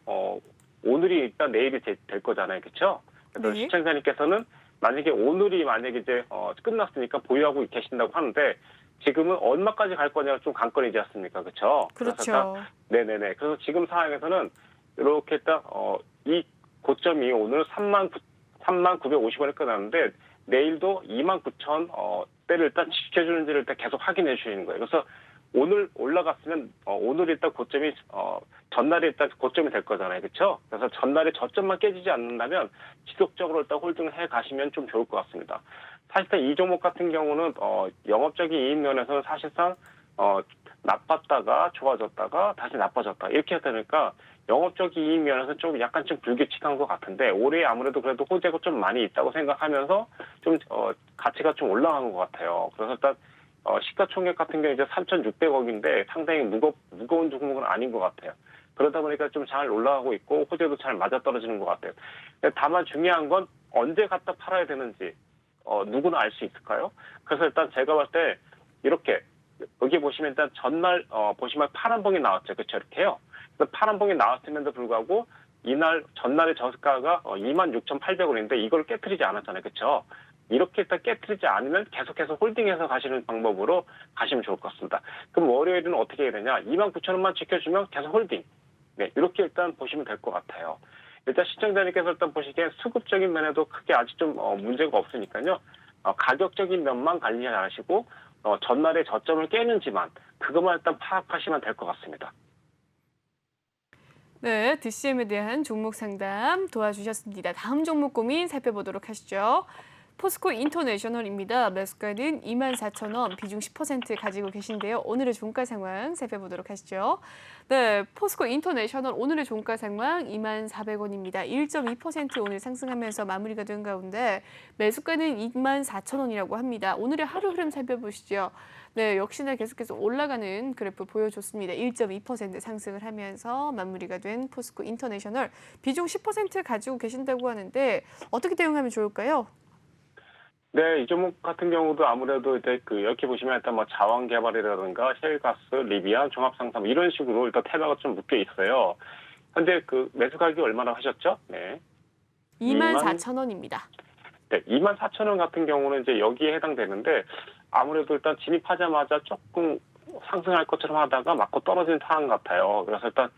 오늘이 일단 내일이 될 거잖아요. 그렇죠? 그래서 네. 시청자님께서는 오늘이 이제 끝났으니까 보유하고 계신다고 하는데 지금은 얼마까지 갈 거냐가 좀 관건이지 않습니까? 그렇죠? 그렇죠. 네네네. 그래서 지금 상황에서는 이렇게 딱 이 고점이 오늘 39,950원에 끝났는데 내일도 29,000대를 일단 지켜주는지를 일단 계속 확인해 주시는 거예요. 그래서 오늘 올라갔으면 오늘 일단 고점이 전날에 일단 고점이 될 거잖아요. 그렇죠? 그래서 전날에 저점만 깨지지 않는다면 지속적으로 일단 홀딩을 해 가시면 좀 좋을 것 같습니다. 사실상 이 종목 같은 경우는 영업적인 이익 면에서는 사실상 나빴다가 좋아졌다가 다시 나빠졌다 이렇게 되니까 영업적인 이익 면에서 좀 약간 좀 불규칙한 것 같은데 올해 아무래도 그래도 호재가 좀 많이 있다고 생각하면서 좀 가치가 좀 올라간 것 같아요. 그래서 일단 시가총액 같은 경우 이제 3,600억인데 상당히 무거운 종목은 아닌 것 같아요. 그러다 보니까 좀 잘 올라가고 있고 호재도 잘 맞아떨어지는 것 같아요. 근데 다만 중요한 건 언제 갖다 팔아야 되는지 누구나 알 수 있을까요? 그래서 일단 제가 봤을 때 이렇게 여기 보시면 일단 전날 보시면 파란 봉이 나왔죠. 그렇죠? 이렇게요. 그래서 파란 봉이 나왔음에도 불구하고 이날 전날의 저가가 26,800원인데 이걸 깨트리지 않았잖아요. 그렇죠? 이렇게 일단 깨트리지 않으면 계속해서 홀딩해서 가시는 방법으로 가시면 좋을 것 같습니다. 그럼 월요일은 어떻게 해야 되냐? 29,000원만 지켜주면 계속 홀딩. 네, 이렇게 일단 보시면 될 것 같아요. 일단 시청자님께서 일단 보시기에 수급적인 면에도 크게 아직 좀 문제가 없으니까요. 가격적인 면만 관리하시고 전날의 저점을 깨는지만 그것만 일단 파악하시면 될 것 같습니다. 네, DCM에 대한 종목 상담 도와주셨습니다. 다음 종목 고민 살펴보도록 하시죠. 포스코 인터내셔널입니다. 매수가는 24,000원, 비중 10% 가지고 계신데요. 오늘의 종가 상황 살펴보도록 하시죠. 네, 포스코 인터내셔널 오늘의 종가 상황 24,000원입니다. 1.2% 오늘 상승하면서 마무리가 된 가운데 매수가는 24,000원이라고 합니다. 오늘의 하루 흐름 살펴보시죠. 네, 역시나 계속해서 올라가는 그래프 보여줬습니다. 1.2% 상승을 하면서 마무리가 된 포스코 인터내셔널 비중 10% 가지고 계신다고 하는데 어떻게 대응하면 좋을까요? 네, 이 종목 같은 경우도 아무래도 이제 이렇게 보시면 일단 뭐 자원 개발이라든가 셰일가스, 리비안, 종합상품 이런 식으로 일단 테마가 좀 묶여 있어요. 현재 매수 가격이 얼마나 하셨죠? 네. 24,000원입니다. 네, 24,000원 같은 경우는 이제 여기에 해당되는데 아무래도 일단 진입하자마자 조금 상승할 것처럼 하다가 맞고 떨어진 상황 같아요. 그래서 일단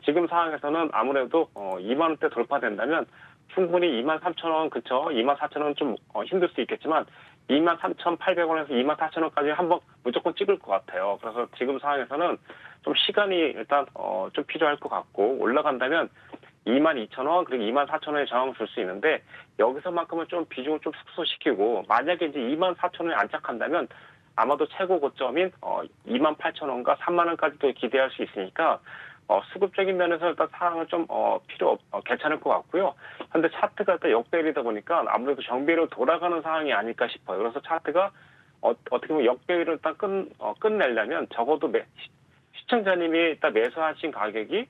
지금 상황에서는 아무래도 2만 원대 돌파된다면 충분히 23,000원, 그쵸? 24,000원 좀 힘들 수 있겠지만 23,800원에서 24,000원까지 한번 무조건 찍을 것 같아요. 그래서 지금 상황에서는 좀 시간이 일단 좀 필요할 것 같고 올라간다면 22,000원 그리고 24,000원에 저항을 줄 수 있는데 여기서만큼은 좀 비중을 좀 축소시키고 만약에 이제 24,000원에 안착한다면 아마도 최고 고점인 28,000원과 3만 원까지도 기대할 수 있으니까 수급적인 면에서 일단 상황은 좀 괜찮을 것 같고요. 현재 차트가 일단 역배열이다 보니까 아무래도 정배로 돌아가는 상황이 아닐까 싶어요. 그래서 차트가 어떻게 보면 역배열을 일단 끝내려면 적어도 시청자님이 일단 매수하신 가격이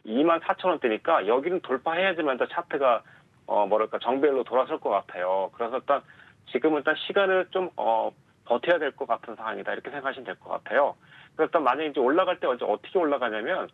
24,000원대니까 여기는 돌파해야지만 또 차트가 정배열로 돌아설 것 같아요. 그래서 일단 지금은 일단 시간을 좀 버텨야 될 것 같은 상황이다 이렇게 생각하시면 될 것 같아요. 그래서 일단 만약에 이제 올라갈 때 어떻게 올라가냐면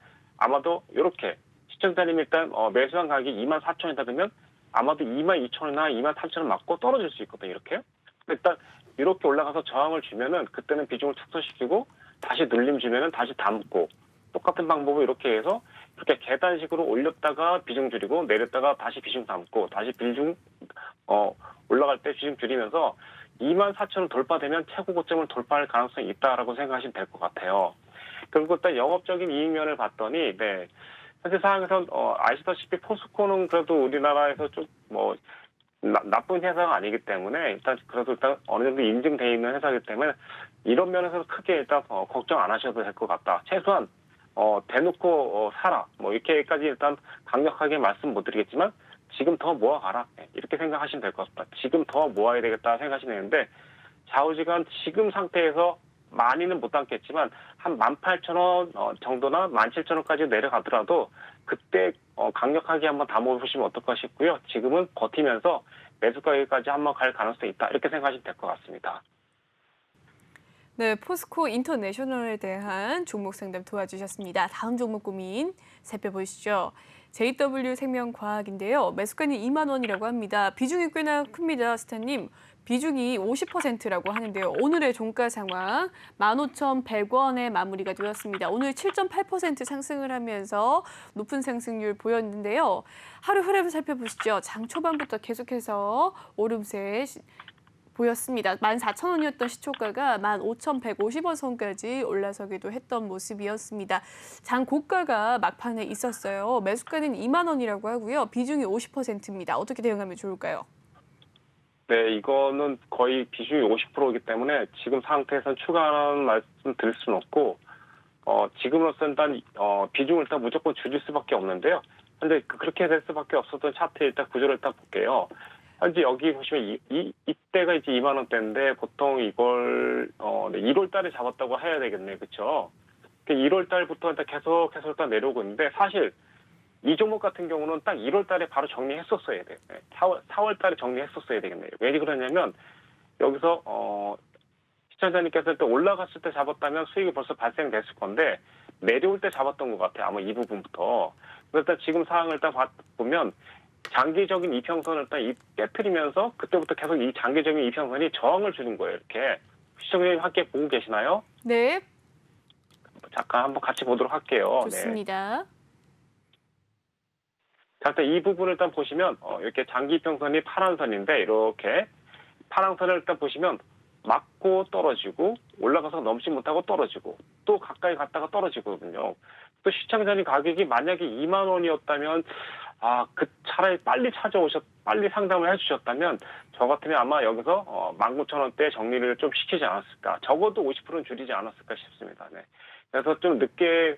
아마도 이렇게 시청자님이 일단 매수한 가격이 24,000원이다 그러면 아마도 22,000원이나 23,000원 맞고 떨어질 수 있거든요. 이렇게. 일단 이렇게 올라가서 저항을 주면은 그때는 비중을 축소시키고 다시 눌림 주면은 다시 담고 똑같은 방법을 이렇게 해서 이렇게 계단식으로 올렸다가 비중 줄이고 내렸다가 다시 비중 담고 다시 비중 올라갈 때 비중 줄이면서 24,000원 돌파되면 최고 고점을 돌파할 가능성이 있다라고 생각하시면 될 것 같아요. 그리고 일단 영업적인 이익면을 봤더니 네. 현재 상황에서 아시다시피 포스코는 그래도 우리나라에서 좀 나쁜 회사가 아니기 때문에 일단 어느 정도 인증돼 있는 회사이기 때문에 이런 면에서 크게 일단 걱정 안 하셔도 될 것 같다. 최소한 대놓고 사라 이렇게까지 일단 강력하게 말씀 못 드리겠지만 지금 더 모아가라 이렇게 생각하시면 될 것 같다. 지금 더 모아야 되겠다 생각하시면 되는데 좌우지간 지금 상태에서 많이는 못 담겠지만 한 18,000원 정도나 17,000원까지 내려가더라도 그때 강력하게 한번 담아보시면 어떨까 싶고요. 지금은 버티면서 매수 가격까지 한번 갈 가능성이 있다 이렇게 생각하시면 될 것 같습니다. 네, 포스코 인터내셔널에 대한 종목 상담 도와주셨습니다. 다음 종목 고민 살펴보시죠. JW 생명과학인데요. 매수가는 2만 원이라고 합니다. 비중이 꽤나 큽니다, 스타님. 비중이 50%라고 하는데요. 오늘의 종가 상황 15,100원에 마무리가 되었습니다. 오늘 7.8% 상승을 하면서 높은 상승률 보였는데요. 하루 흐름을 살펴보시죠. 장 초반부터 계속해서 오름세 보였습니다. 14,000원이었던 시초가가 15,150원 선까지 올라서기도 했던 모습이었습니다. 장 고가가 막판에 있었어요. 매수가는 2만 원이라고 하고요. 비중이 50%입니다. 어떻게 대응하면 좋을까요? 네, 이거는 거의 비중이 50%이기 때문에 지금 상태에서는 추가하는 말씀 드릴 수는 없고 지금으로서는 일단 비중을 일단 무조건 줄일 수밖에 없는데요. 근데 그렇게 될 수밖에 없었던 차트 일단 구조를 일단 볼게요. 현재 여기 보시면 이때가 이제 2만 원대인데 보통 이걸 1월 달에 잡았다고 해야 되겠네요. 그렇죠? 1월 달부터 일단 계속해서 일단 내려오고 있는데 사실 이 종목 같은 경우는 딱 1월 달에 바로 정리했었어야 돼요. 4월 달에 정리했었어야 되겠네요. 왜 그러냐면 여기서 시청자님께서 또 올라갔을 때 잡았다면 수익이 벌써 발생됐을 건데 내려올 때 잡았던 것 같아요. 아마 이 부분부터. 그래서 일단 지금 상황을 일단 보면 장기적인 이평선을 일단 깨트리면서 그때부터 계속 이 장기적인 이평선이 저항을 주는 거예요. 이렇게 시청자님 함께 보고 계시나요? 네, 잠깐 한번 같이 보도록 할게요. 네. 좋습니다. 자, 일단 이 부분을 일단 보시면 이렇게 장기 이평선이 파란 선인데 이렇게 파란 선을 일단 보시면 맞고 떨어지고 올라가서 넘지 못하고 떨어지고 또 가까이 갔다가 떨어지거든요. 또 시청자님 가격이 만약에 2만 원이었다면 그 차라리 빨리 상담을 해주셨다면 저 같으면 아마 여기서 19,000원대 정리를 좀 시키지 않았을까. 적어도 50%는 줄이지 않았을까 싶습니다. 네. 그래서 좀 늦게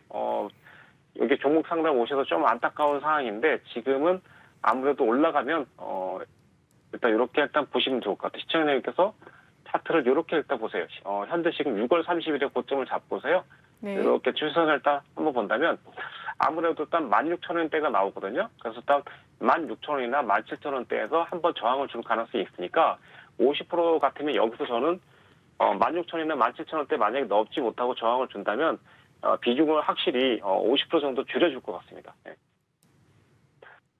여기 종목 상담 오셔서 좀 안타까운 상황인데 지금은 아무래도 올라가면 일단 이렇게 일단 보시면 좋을 것 같아요. 시청자님께서 차트를 이렇게 일단 보세요. 현재 지금 6월 30일에 고점을 잡고서요. 네. 이렇게 추선을 일단 한번 본다면 아무래도 일단 16,000원대가 나오거든요. 그래서 일단 16,000원이나 17,000원대에서 한번 저항을 줄 가능성이 있으니까 50% 같으면 여기서 저는 16,000원이나 17,000원대 만약에 넘지 못하고 저항을 준다면 비중을 확실히 50% 정도 줄여줄 것 같습니다. 네.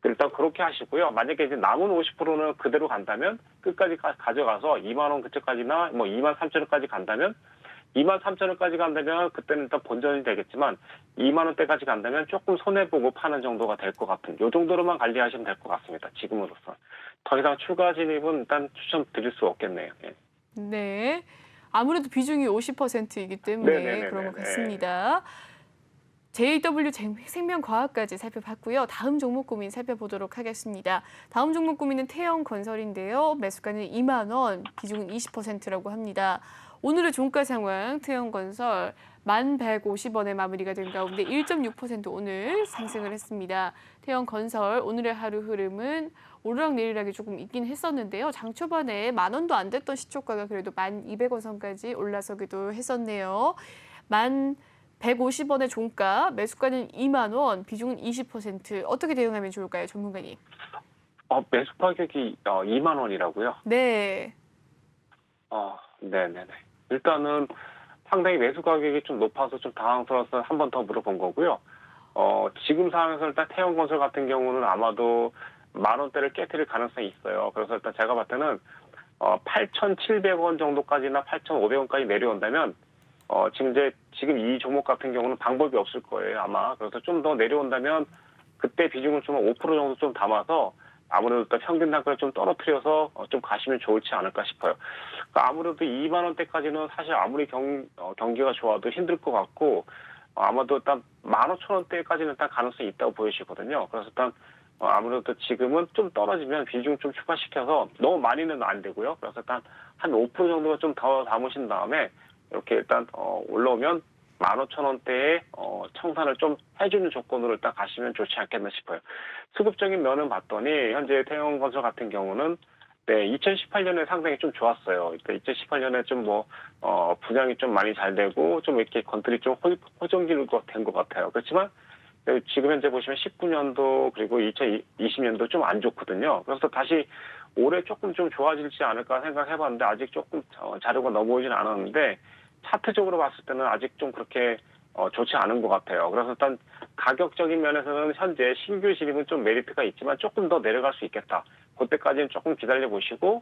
일단 그렇게 하시고요. 만약에 이제 남은 50%는 그대로 간다면 끝까지 가져가서 2만 원 그쪽까지나 뭐 2만 3천 원까지 간다면 2만 3천 원까지 간다면 그때는 일단 본전이 되겠지만 2만 원대까지 간다면 조금 손해보고 파는 정도가 될 것 같은 이 정도로만 관리하시면 될 것 같습니다. 지금으로서. 더 이상 추가 진입은 일단 추천드릴 수 없겠네요. 예. 네. 아무래도 비중이 50%이기 때문에 네네네네. 그런 것 같습니다. JW 생명과학까지 살펴봤고요. 다음 종목 고민 살펴보도록 하겠습니다. 다음 종목 고민은 태영건설인데요. 매수가는 2만 원, 비중은 20%라고 합니다. 오늘의 종가 상황 태영건설 1,150원에 마무리가 된 가운데 1.6% 오늘 상승을 했습니다. 태영건설 오늘의 하루 흐름은 오르락내리락이 조금 있긴 했었는데요. 장 초반에 10,000원도 안 됐던 시초가가 그래도 1,200원 선까지 올라서기도 했었네요. 1,150원의 종가, 매수가는 2만 원, 비중은 20%. 어떻게 대응하면 좋을까요, 전문가님? 매수 가격이 2만 원이라고요? 네. 네네네. 일단은 상당히 매수 가격이 좀 높아서 좀 당황스러워서 한 번 더 물어본 거고요. 지금 상황에서 일단 태영건설 같은 경우는 아마도 10,000원대를 깨트릴 가능성이 있어요. 그래서 일단 제가 봤을 때는 8,700원 정도까지나 8,500원까지 내려온다면 지금 이 종목 같은 경우는 방법이 없을 거예요, 아마. 그래서 좀 더 내려온다면 그때 비중을 좀 5% 정도 좀 담아서 아무래도 일단 평균 단가를 좀 떨어뜨려서 좀 가시면 좋을지 않을까 싶어요. 그러니까 아무래도 2만 원대까지는 사실 아무리 경기가 좋아도 힘들 것 같고 아마도 일단 15,000원대까지는 일단 가능성이 있다고 보여지거든요. 그래서 일단 아무래도 지금은 좀 떨어지면 비중 좀 추가시켜서 너무 많이는 안 되고요. 그래서 일단 한 5% 정도가 좀 더 담으신 다음에 이렇게 일단 올라오면 15,000원대에 청산을 좀 해주는 조건으로 일단 가시면 좋지 않겠나 싶어요. 수급적인 면은 봤더니 현재 태영건설 같은 경우는 2018년에 상당히 좀 좋았어요. 2018년에 좀 분양이 좀 많이 잘 되고 좀 이렇게 건들이 좀 호정기로 된 것 같아요. 그렇지만 지금 현재 보시면 19년도 그리고 2020년도 좀 안 좋거든요. 그래서 다시 올해 조금 좀 좋아질지 않을까 생각해봤는데 아직 조금 자료가 넘어오진 않았는데 차트적으로 봤을 때는 아직 좀 그렇게 좋지 않은 것 같아요. 그래서 일단 가격적인 면에서는 현재 신규 진입은 좀 메리트가 있지만 조금 더 내려갈 수 있겠다. 그때까지는 조금 기다려 보시고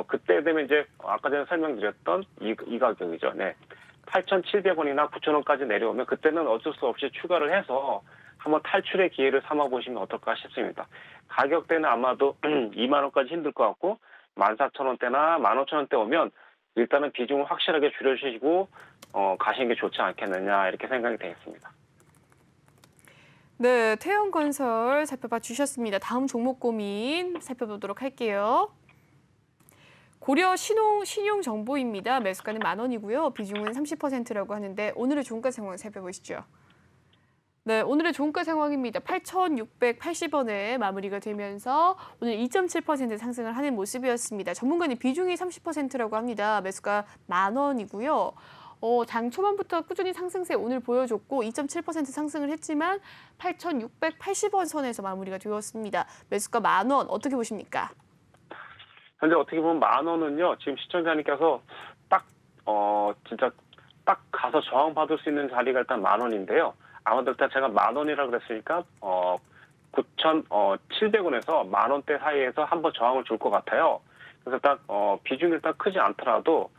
그때 되면 이제 아까 전에 설명드렸던 이 가격이죠. 네. 8,700원이나 9,000원까지 내려오면 그때는 어쩔 수 없이 추가를 해서 한번 탈출의 기회를 삼아 보시면 어떨까 싶습니다. 가격대는 아마도 2만 원까지 힘들 것 같고 14,000원대나 15,000원대 오면 일단은 비중을 확실하게 줄여주시고 가시는 게 좋지 않겠느냐 이렇게 생각이 되겠습니다. 네, 태영건설 살펴봐 주셨습니다. 다음 종목 고민 살펴보도록 할게요. 고려 신용정보입니다. 매수가는 10,000원이고요. 비중은 30%라고 하는데 오늘의 종가 상황 살펴보시죠. 네, 오늘의 종가 상황입니다. 8,680원에 마무리가 되면서 오늘 2.7% 상승을 하는 모습이었습니다. 전문가님 비중이 30%라고 합니다. 매수가 10,000원이고요. 장 초반부터 꾸준히 상승세 오늘 보여줬고 2.7% 상승을 했지만 8,680원 선에서 마무리가 되었습니다. 매수가 10,000원 어떻게 보십니까? 현재 어떻게 보면 10,000원은요, 지금 시청자님께서 딱, 진짜 딱 가서 저항받을 수 있는 자리가 일단 10,000원인데요. 아마도 일단 제가 10,000원이라고 그랬으니까, 9,700원에서 10,000원대 사이에서 한번 저항을 줄 것 같아요. 그래서 일단, 비중이 일단 크지 않더라도,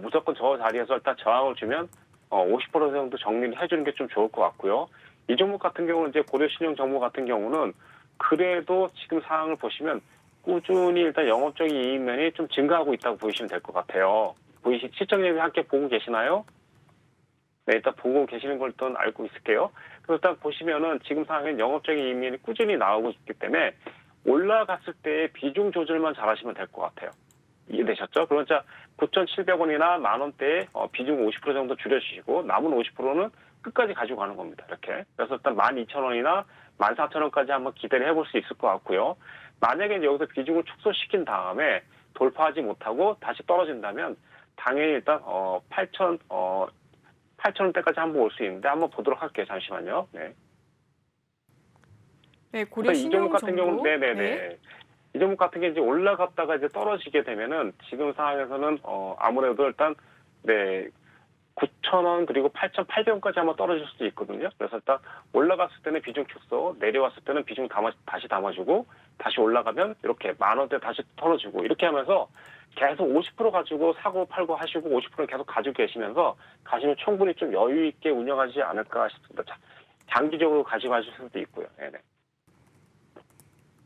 무조건 저 자리에서 일단 저항을 주면, 50% 정도 정리를 해주는 게 좀 좋을 것 같고요. 이 종목 같은 경우는 이제 고려신용 정보 같은 경우는 그래도 지금 상황을 보시면 꾸준히 일단 영업적인 이익면이 좀 증가하고 있다고 보시면 될 것 같아요. 시청자님이 함께 보고 계시나요? 네, 일단 보고 계시는 걸 일단 알고 있을게요. 그래서 일단 보시면은 지금 상황엔 영업적인 이익면이 꾸준히 나오고 있기 때문에 올라갔을 때 비중 조절만 잘하시면 될 것 같아요. 이해되셨죠? 그러니까 9,700원이나 10,000원대에 비중 50% 정도 줄여주시고 남은 50%는 끝까지 가지고 가는 겁니다. 이렇게. 그래서 일단 12,000원이나 14,000원까지 한번 기대를 해볼 수 있을 것 같고요. 만약에 여기서 비중을 축소시킨 다음에 돌파하지 못하고 다시 떨어진다면 당연히 일단 8,000원대까지 한번 올 수 있는데 한번 보도록 할게요. 잠시만요. 네. 네, 그러니까 이 종목 같은 경우는 네네네. 네. 이 종목 같은 게 이제 올라갔다가 이제 떨어지게 되면은 지금 상황에서는 아무래도 일단 네 9,000원 그리고 8,800원까지 한번 떨어질 수도 있거든요. 그래서 일단 올라갔을 때는 비중 축소, 내려왔을 때는 비중 다시 담아주고 다시 올라가면 이렇게 10,000원대 다시 털어주고 이렇게 하면서 계속 50% 가지고 사고 팔고 하시고 50%는 계속 가지고 계시면서 가시면 충분히 좀 여유 있게 운영하지 않을까 싶습니다. 장기적으로 가지고 가실 수도 있고요. 네네.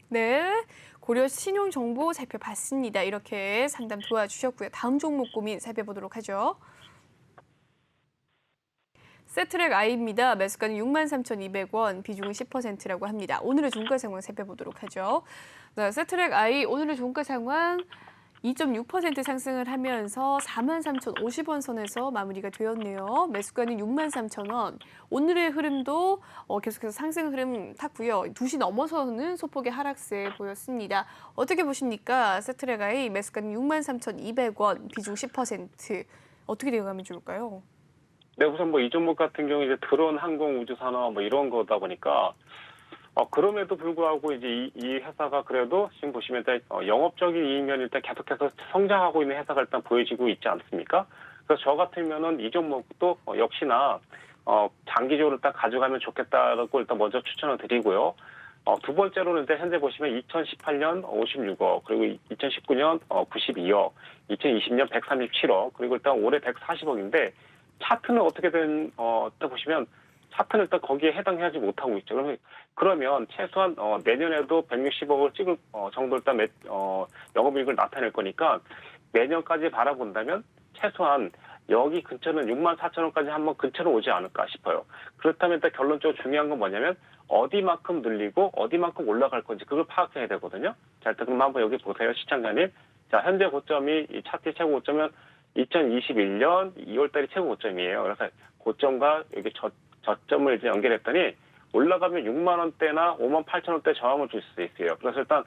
네, 고려 신용 정보 살펴봤습니다. 이렇게 상담 도와주셨고요. 다음 종목 고민 살펴보도록 하죠. 세트랙 I입니다. 매수가는 63,200원, 비중은 10%라고 합니다. 오늘의 종가 상황 살펴보도록 하죠. 네, 세트랙 I 오늘의 종가 상황 2.6% 상승을 하면서 43,050원 선에서 마무리가 되었네요. 매수가는 63,000원. 오늘의 흐름도 계속해서 상승 흐름 탔고요. 2시 넘어서는 소폭의 하락세 보였습니다. 어떻게 보십니까? 세트랙 I 매수가는 63,200원, 비중 10%. 어떻게 되어가면 좋을까요? 네, 우선 뭐 이 종목 같은 경우 이제 드론 항공 우주 산업 뭐 이런 거다 보니까 그럼에도 불구하고 이제 이 회사가 그래도 지금 보시면 일단 영업적인 이익면이 일단 계속해서 성장하고 있는 회사가 일단 보여지고 있지 않습니까? 그래서 저 같으면은 이 종목도 역시나 장기적으로 일단 가져가면 좋겠다라고 일단 먼저 추천을 드리고요. 두 번째로는 이제 현재 보시면 2018년 56억, 그리고 2019년 92억, 2020년 137억, 그리고 일단 올해 140억인데 차트는 어떻게 딱 보시면 차트는 일단 거기에 해당하지 못하고 있죠. 그러면 최소한 내년에도 160억을 찍을 정도 일단 영업이익을 나타낼 거니까 내년까지 바라본다면 최소한 여기 근처는 64,000원까지 한번 근처로 오지 않을까 싶어요. 그렇다면 일단 결론적으로 중요한 건 뭐냐면 어디만큼 늘리고 어디만큼 올라갈 건지 그걸 파악해야 되거든요. 자, 일단 그럼 한번 여기 보세요, 시청자님. 자, 현재 고점이 이 차트의 최고 고점은 2021년 2월달이 최고 고점이에요. 그래서 고점과 여기 저점을 이제 연결했더니 올라가면 6만 원대나 5만 8천 원대 저항을 줄 수 있어요. 그래서 일단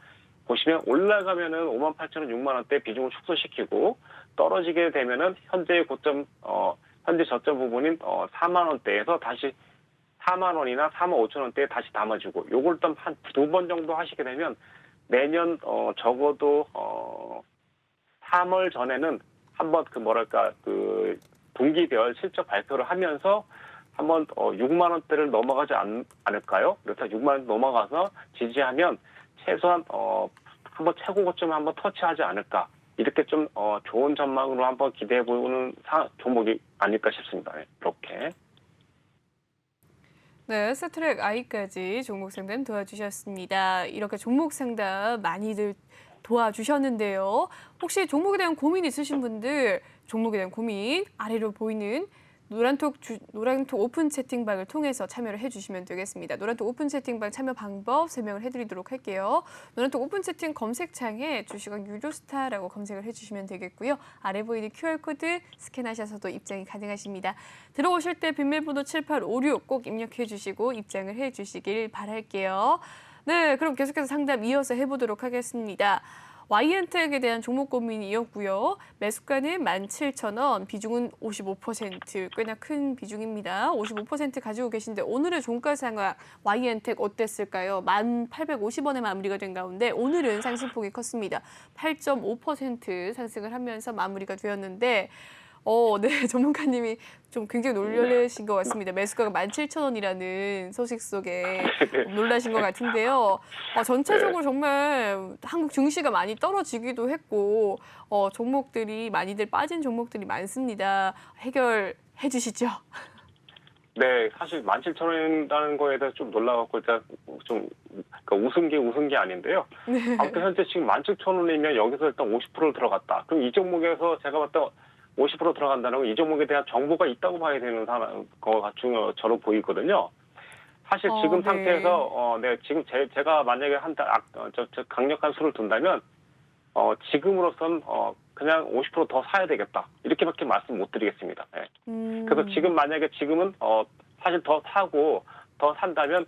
보시면 올라가면은 5만 8천 원, 6만 원대 비중을 축소시키고 떨어지게 되면은 현재 고점, 현재 저점 부분인 4만 원대에서 다시 4만 원이나 4만 5천 원대에 다시 담아주고 요걸 일단 한 두 번 정도 하시게 되면 내년 적어도 3월 전에는 한번 그 분기별 실적 발표를 하면서 한번 6만 원대를 넘어가지 않을까요? 그래서 6만 원 넘어가서 지지하면 최소한 한번 최고 고점을 한번 터치하지 않을까. 이렇게 좀 좋은 전망으로 한번 기대해 보는 종목이 아닐까 싶습니다. 네, 이렇게. 네, 세트랙 I까지 종목 상담 도와주셨습니다. 이렇게 종목 상담 많이들 도와주셨는데요. 혹시 종목에 대한 고민 있으신 분들, 종목에 대한 고민 아래로 보이는 노란톡 오픈 채팅방을 통해서 참여를 해주시면 되겠습니다. 노란톡 오픈 채팅방 참여 방법 설명을 해드리도록 할게요. 노란톡 오픈 채팅 검색창에 주식왕 유료스타라고 검색을 해주시면 되겠고요. 아래 보이는 QR코드 스캔하셔서도 입장이 가능하십니다. 들어오실 때 비밀번호 7856 꼭 입력해 주시고 입장을 해주시길 바랄게요. 네, 그럼 계속해서 상담 이어서 해보도록 하겠습니다. YN텍에 대한 종목 고민이었고요. 매수가는 17,000원, 비중은 55%, 꽤나 큰 비중입니다. 55% 가지고 계신데 오늘의 종가 상황 YN텍 어땠을까요? 1,850원에 마무리가 된 가운데 오늘은 상승폭이 컸습니다. 8.5% 상승을 하면서 마무리가 되었는데 네, 전문가님이 좀 굉장히 놀라신 것 같습니다. 매수가가 17,000원이라는 소식 속에 놀라신 것 같은데요. 전체적으로 정말 한국 증시가 많이 떨어지기도 했고 종목들이 많이들 빠진 종목들이 많습니다. 해결해 주시죠. 네, 사실 17,000원이라는 거에 대해서 좀 놀라갖고 일단 좀 그러니까 웃은 게 아닌데요. 네. 아무튼 현재 지금 17,000원이면 여기서 일단 50% 들어갔다. 그럼 이 종목에서 제가 봤을 때 50% 들어간다는 건 이 종목에 대한 정보가 있다고 봐야 되는 거가 저로 보이거든요. 사실 지금 네. 상태에서 네, 지금 제가 만약에 저 강력한 수를 둔다면 지금으로선 그냥 50% 더 사야 되겠다. 이렇게밖에 말씀 못 드리겠습니다. 네. 그래서 지금 만약에 지금은 사실 더 사고 더 산다면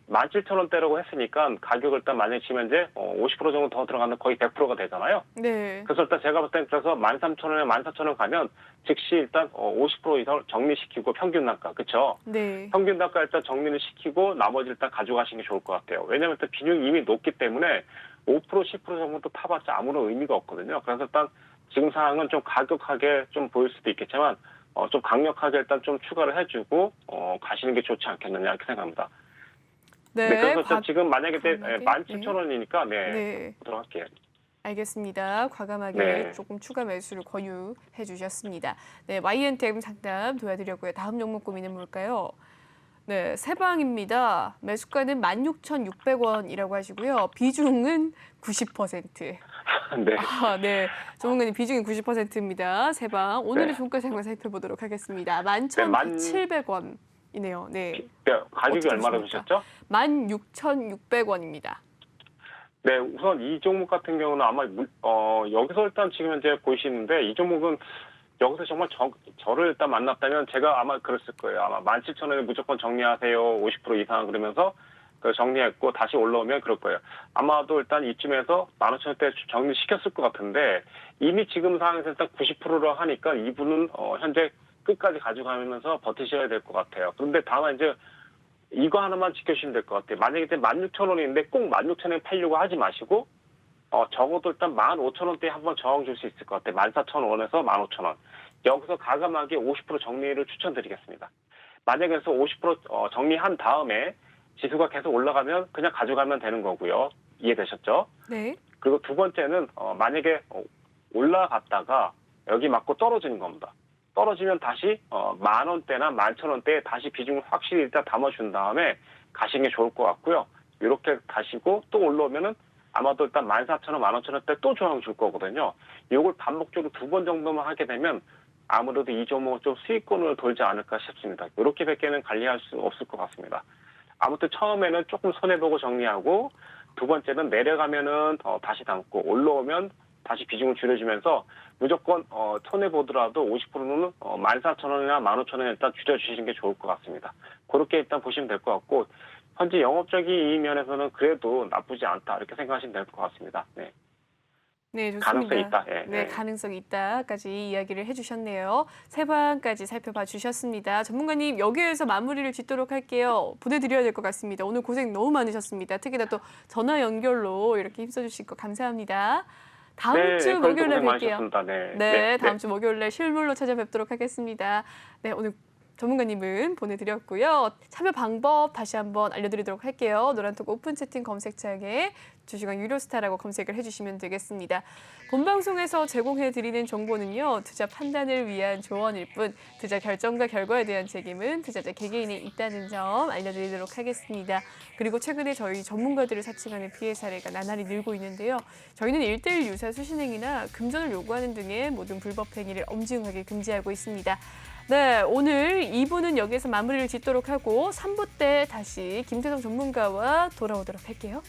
17,000원대라고 했으니까 가격을 일단 만약에 지금 현재 50% 정도 더 들어가면 거의 100%가 되잖아요. 네. 그래서 일단 제가 볼 땐 그래서 13,000원에 14,000원 가면 즉시 일단 50% 이상 정리시키고 평균 단가, 그렇죠? 네. 평균 단가 일단 정리를 시키고 나머지 일단 가져가시는 게 좋을 것 같아요. 왜냐하면 일단 비중이 이미 높기 때문에 5% 10% 정도 타봤자 아무런 의미가 없거든요. 그래서 일단 지금 상황은 좀 가격하게 좀 보일 수도 있겠지만 좀 강력하게 일단 좀 추가를 해주고 가시는 게 좋지 않겠느냐 이렇게 생각합니다. 네. 네, 그래서 저 지금 만약에 과감하게, 17,000원이니까 네. 들어갈게요. 알겠습니다. 과감하게 네. 조금 추가 매수를 권유해 주셨습니다. 네, YN텍 상담 도와드렸고요. 다음 종목 고민은 뭘까요? 네, 세방입니다. 매수가는 16,600원이라고 하시고요. 비중은 90%. 네. 네, 전문가님 비중이 90%입니다. 세방. 오늘의 네. 종가 상황 살펴보도록 하겠습니다. 11,700원이네요. 네. 가격이 어떻게 얼마나 보십니까? 보셨죠? 16,600원입니다. 네, 우선 이 종목 같은 경우는 아마 여기서 일단 지금 현재 보이시는데 이 종목은 여기서 정말 저를 일단 만났다면 제가 아마 그랬을 거예요. 아마 17,000원에 무조건 정리하세요. 50% 이상 그러면서 정리했고 다시 올라오면 그럴 거예요. 아마도 일단 이쯤에서 15,000원대 정리시켰을 것 같은데 이미 지금 상황에서 일단 90%로 하니까 이분은 현재 끝까지 가져가면서 버티셔야 될 것 같아요. 그런데 다만 이제 이거 하나만 지켜주시면 될 것 같아요. 만약에 16,000원인데 꼭 16,000원에 팔려고 하지 마시고 적어도 일단 15,000원대에 한번 저항 줄 수 있을 것 같아요. 14,000원에서 15,000원. 여기서 과감하게 50% 정리를 추천드리겠습니다. 만약에 그래서 50% 정리한 다음에 지수가 계속 올라가면 그냥 가져가면 되는 거고요. 이해되셨죠? 네. 그리고 두 번째는 만약에 올라갔다가 여기 맞고 떨어지는 겁니다. 떨어지면 다시 10,000원대나 11,000원대에 다시 비중을 확실히 일단 담아준 다음에 가시는 게 좋을 것 같고요. 이렇게 가시고 또 올라오면은 아마도 일단 14,000원, 15,000원대 또 저항 줄 거거든요. 이걸 반복적으로 2번 정도만 하게 되면 아무래도 이 종목은 좀 수익권을 돌지 않을까 싶습니다. 이렇게밖에는 관리할 수 없을 것 같습니다. 아무튼 처음에는 조금 손해보고 정리하고 두 번째는 내려가면은 다시 담고 올라오면 다시 비중을 줄여주면서 무조건 손해보더라도 50%는 14,000원이나 15,000원에 일단 줄여주시는 게 좋을 것 같습니다. 그렇게 일단 보시면 될 것 같고 현재 영업적인 이익 면에서는 그래도 나쁘지 않다 이렇게 생각하시면 될 것 같습니다. 네. 네, 좋습니다. 가능성이 있다. 예, 네, 네. 가능성이 있다까지 이야기를 해주셨네요. 세방까지 살펴봐 주셨습니다. 전문가님 여기에서 마무리를 짓도록 할게요. 보내드려야 될 것 같습니다. 오늘 고생 너무 많으셨습니다. 특히나 또 전화 연결로 이렇게 힘써주신 거 감사합니다. 다음 주 목요일에 뵐게요. 네, 다음 주 목요일에 실물로 찾아뵙도록 하겠습니다. 네, 오늘 전문가님은 보내드렸고요. 참여 방법 다시 한번 알려드리도록 할게요. 노란톡 오픈 채팅 검색창에 주식왕 유료스타라고 검색을 해주시면 되겠습니다. 본 방송에서 제공해드리는 정보는요. 투자 판단을 위한 조언일 뿐 투자 결정과 결과에 대한 책임은 투자자 개개인이 있다는 점 알려드리도록 하겠습니다. 그리고 최근에 저희 전문가들을 사칭하는 피해 사례가 나날이 늘고 있는데요. 저희는 1:1 유사 수신행위나 금전을 요구하는 등의 모든 불법 행위를 엄중하게 금지하고 있습니다. 네, 오늘 2부는 여기서 마무리를 짓도록 하고 3부 때 다시 김태성 전문가와 돌아오도록 할게요.